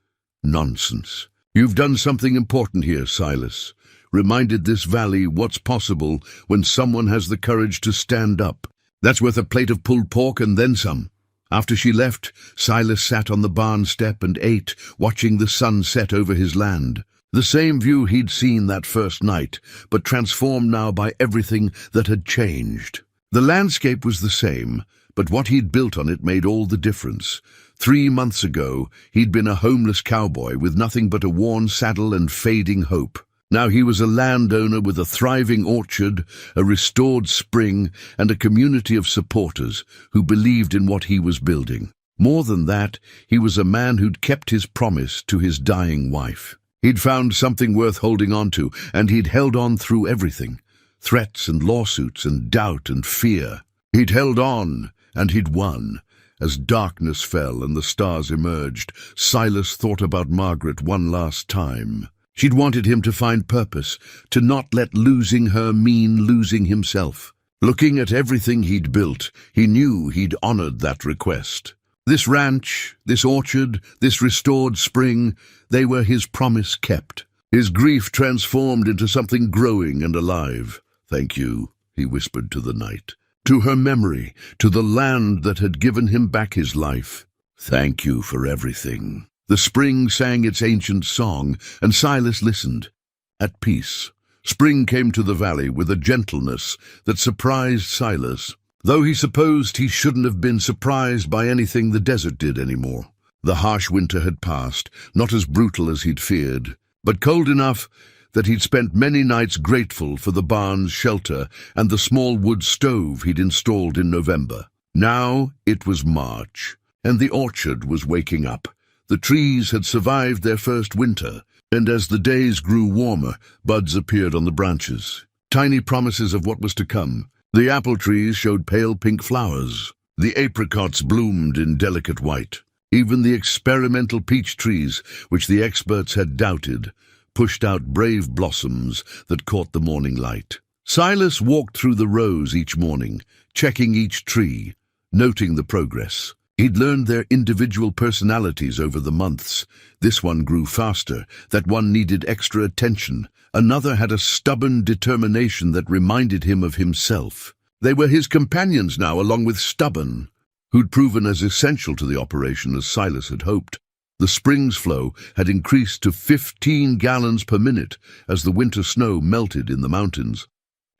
S1: "Nonsense. You've done something important here, Silas. Reminded this valley what's possible when someone has the courage to stand up. That's worth a plate of pulled pork and then some." After she left, Silas sat on the barn step and ate, watching the sun set over his land. The same view he'd seen that first night, but transformed now by everything that had changed. The landscape was the same, but what he'd built on it made all the difference. 3 months ago, he'd been a homeless cowboy with nothing but a worn saddle and fading hope. Now he was a landowner with a thriving orchard, a restored spring, and a community of supporters who believed in what he was building. More than that, he was a man who'd kept his promise to his dying wife. He'd found something worth holding on to, and he'd held on through everything. Threats and lawsuits and doubt and fear. He'd held on, and he'd won. As darkness fell and the stars emerged, Silas thought about Margaret one last time. She'd wanted him to find purpose, to not let losing her mean losing himself. Looking at everything he'd built, he knew he'd honored that request. This ranch, this orchard, this restored spring, they were his promise kept. His grief transformed into something growing and alive. "Thank you," he whispered to the night. To her memory, to the land that had given him back his life. "Thank you for everything." The spring sang its ancient song, and Silas listened. At peace, spring came to the valley with a gentleness that surprised Silas, though he supposed he shouldn't have been surprised by anything the desert did anymore. The harsh winter had passed, not as brutal as he'd feared, but cold enough that he'd spent many nights grateful for the barn's shelter and the small wood stove he'd installed in November. Now it was March, and the orchard was waking up. The trees had survived their first winter, and as the days grew warmer, buds appeared on the branches. Tiny promises of what was to come. The apple trees showed pale pink flowers. The apricots bloomed in delicate white. Even the experimental peach trees, which the experts had doubted, pushed out brave blossoms that caught the morning light. Silas walked through the rows each morning, checking each tree, noting the progress. He'd learned their individual personalities over the months. This one grew faster, that one needed extra attention. Another had a stubborn determination that reminded him of himself. They were his companions now, along with Stubborn, who'd proven as essential to the operation as Silas had hoped. The spring's flow had increased to 15 gallons per minute as the winter snow melted in the mountains.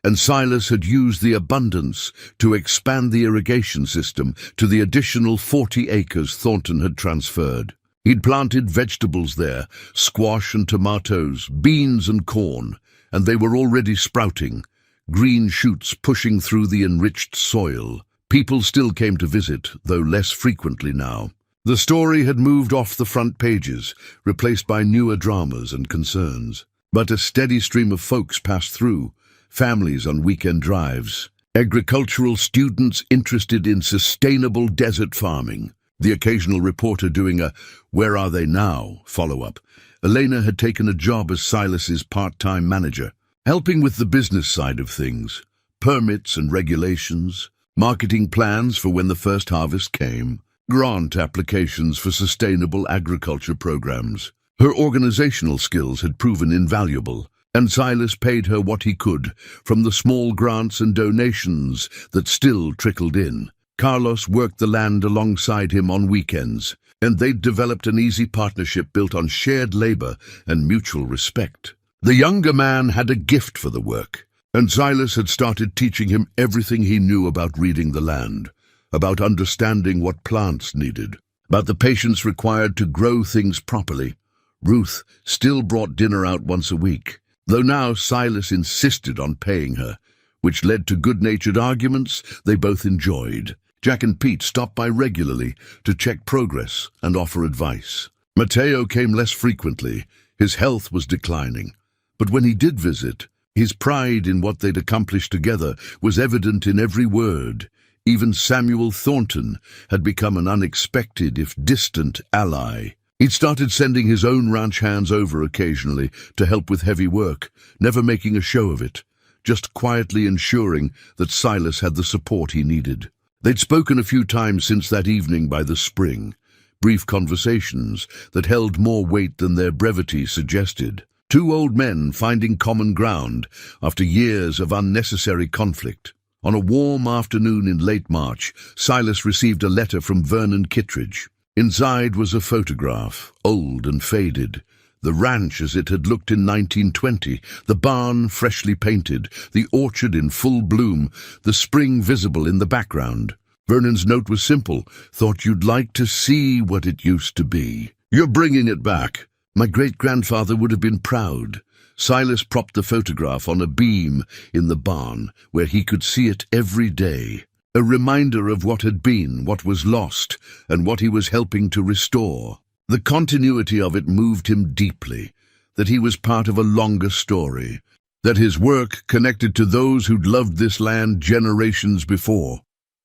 S1: And Silas had used the abundance to expand the irrigation system to the additional 40 acres Thornton had transferred. He'd planted vegetables there, squash and tomatoes, beans and corn, and they were already sprouting, green shoots pushing through the enriched soil. People still came to visit, though less frequently now. The story had moved off the front pages, replaced by newer dramas and concerns. But a steady stream of folks passed through, families on weekend drives, agricultural students interested in sustainable desert farming, the occasional reporter doing a "Where are they now?" follow-up. Elena had taken a job as Silas's part-time manager, helping with the business side of things, permits and regulations, marketing plans for when the first harvest came, grant applications for sustainable agriculture programs. Her organizational skills had proven invaluable, and Silas paid her what he could from the small grants and donations that still trickled in. Carlos worked the land alongside him on weekends, and they'd developed an easy partnership built on shared labor and mutual respect. The younger man had a gift for the work, and Silas had started teaching him everything he knew about reading the land, about understanding what plants needed, about the patience required to grow things properly. Ruth still brought dinner out once a week, though now Silas insisted on paying her, which led to good-natured arguments they both enjoyed. Jack and Pete stopped by regularly to check progress and offer advice. Mateo came less frequently. His health was declining. But when he did visit, his pride in what they'd accomplished together was evident in every word. Even Samuel Thornton had become an unexpected, if distant, ally. He'd started sending his own ranch hands over occasionally to help with heavy work, never making a show of it, just quietly ensuring that Silas had the support he needed. They'd spoken a few times since that evening by the spring, brief conversations that held more weight than their brevity suggested. Two old men finding common ground after years of unnecessary conflict. On a warm afternoon in late March, Silas received a letter from Vernon Kittredge. Inside was a photograph, old and faded. The ranch as it had looked in 1920, the barn freshly painted, the orchard in full bloom, the spring visible in the background. Vernon's note was simple. "Thought you'd like to see what it used to be. You're bringing it back. My great-grandfather would have been proud." Silas propped the photograph on a beam in the barn, where he could see it every day. A reminder of what had been, what was lost, and what he was helping to restore. The continuity of it moved him deeply, that he was part of a longer story, that his work connected to those who'd loved this land generations before.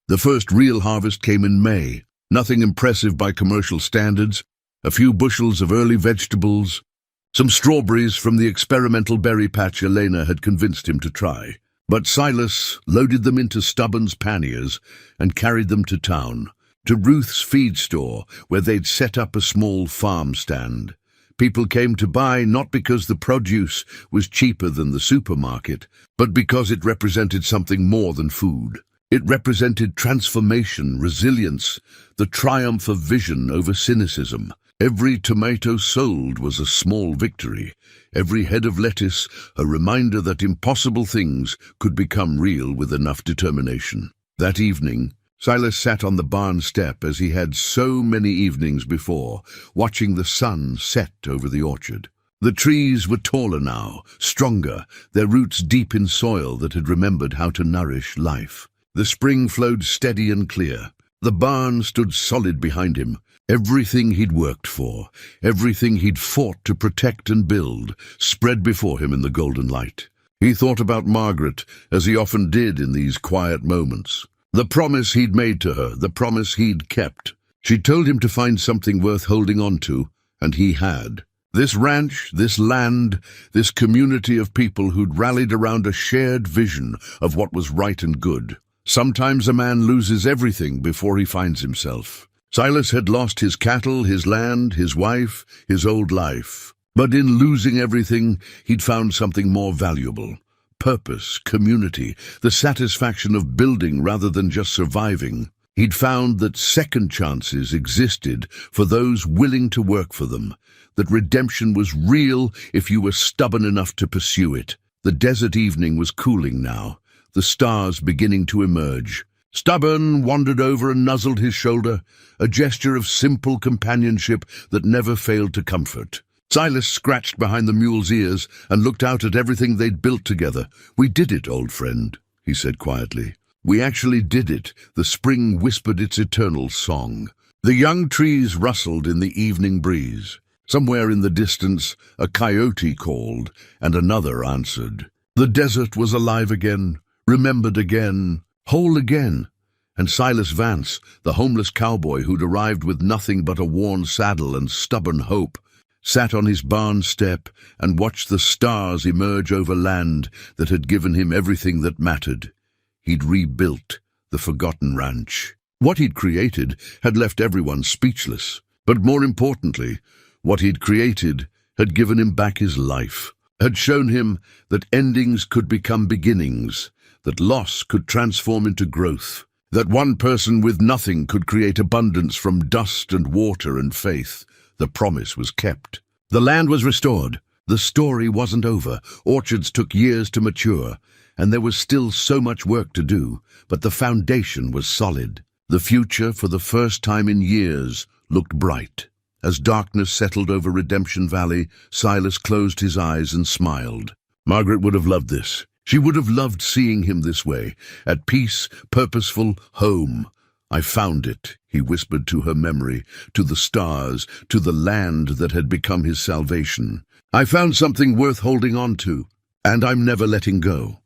S1: The first real harvest came in May, nothing impressive by commercial standards, a few bushels of early vegetables, some strawberries from the experimental berry patch Elena had convinced him to try. But Silas loaded them into Stubborn's panniers and carried them to town, to Ruth's feed store, where they'd set up a small farm stand. People came to buy not because the produce was cheaper than the supermarket, but because it represented something more than food. It represented transformation, resilience, the triumph of vision over cynicism. Every tomato sold was a small victory. Every head of lettuce a reminder that impossible things could become real with enough determination. That evening, Silas sat on the barn step as he had so many evenings before, watching the sun set over the orchard. The trees were taller now, stronger, their roots deep in soil that had remembered how to nourish life. The spring flowed steady and clear. The barn stood solid behind him. Everything he'd worked for, everything he'd fought to protect and build, spread before him in the golden light. He thought about Margaret, as he often did in these quiet moments. The promise he'd made to her, the promise he'd kept. She'd told him to find something worth holding on to, and he had. This ranch, this land, this community of people who'd rallied around a shared vision of what was right and good. Sometimes a man loses everything before he finds himself. Silas had lost his cattle, his land, his wife, his old life. But in losing everything, he'd found something more valuable. Purpose, community, the satisfaction of building rather than just surviving. He'd found that second chances existed for those willing to work for them, that redemption was real if you were stubborn enough to pursue it. The desert evening was cooling now, the stars beginning to emerge. Stubborn wandered over and nuzzled his shoulder, a gesture of simple companionship that never failed to comfort. Silas scratched behind the mule's ears and looked out at everything they'd built together. "We did it, old friend," he said quietly. "We actually did it." The spring whispered its eternal song. The young trees rustled in the evening breeze. Somewhere in the distance, a coyote called, and another answered. The desert was alive again, remembered again, whole again. And Silas Vance, the homeless cowboy who'd arrived with nothing but a worn saddle and stubborn hope, sat on his barn step and watched the stars emerge over land that had given him everything that mattered. He'd rebuilt the forgotten ranch. What he'd created had left everyone speechless. But more importantly, what he'd created had given him back his life, had shown him that endings could become beginnings, that loss could transform into growth, that one person with nothing could create abundance from dust and water and faith. The promise was kept. The land was restored. The story wasn't over. Orchards took years to mature, and there was still so much work to do, but the foundation was solid. The future, for the first time in years, looked bright. As darkness settled over Redemption Valley, Silas closed his eyes and smiled. Margaret would have loved this. She would have loved seeing him this way, at peace, purposeful, home. "I found it," he whispered to her memory, to the stars, to the land that had become his salvation. "I found something worth holding on to, and I'm never letting go."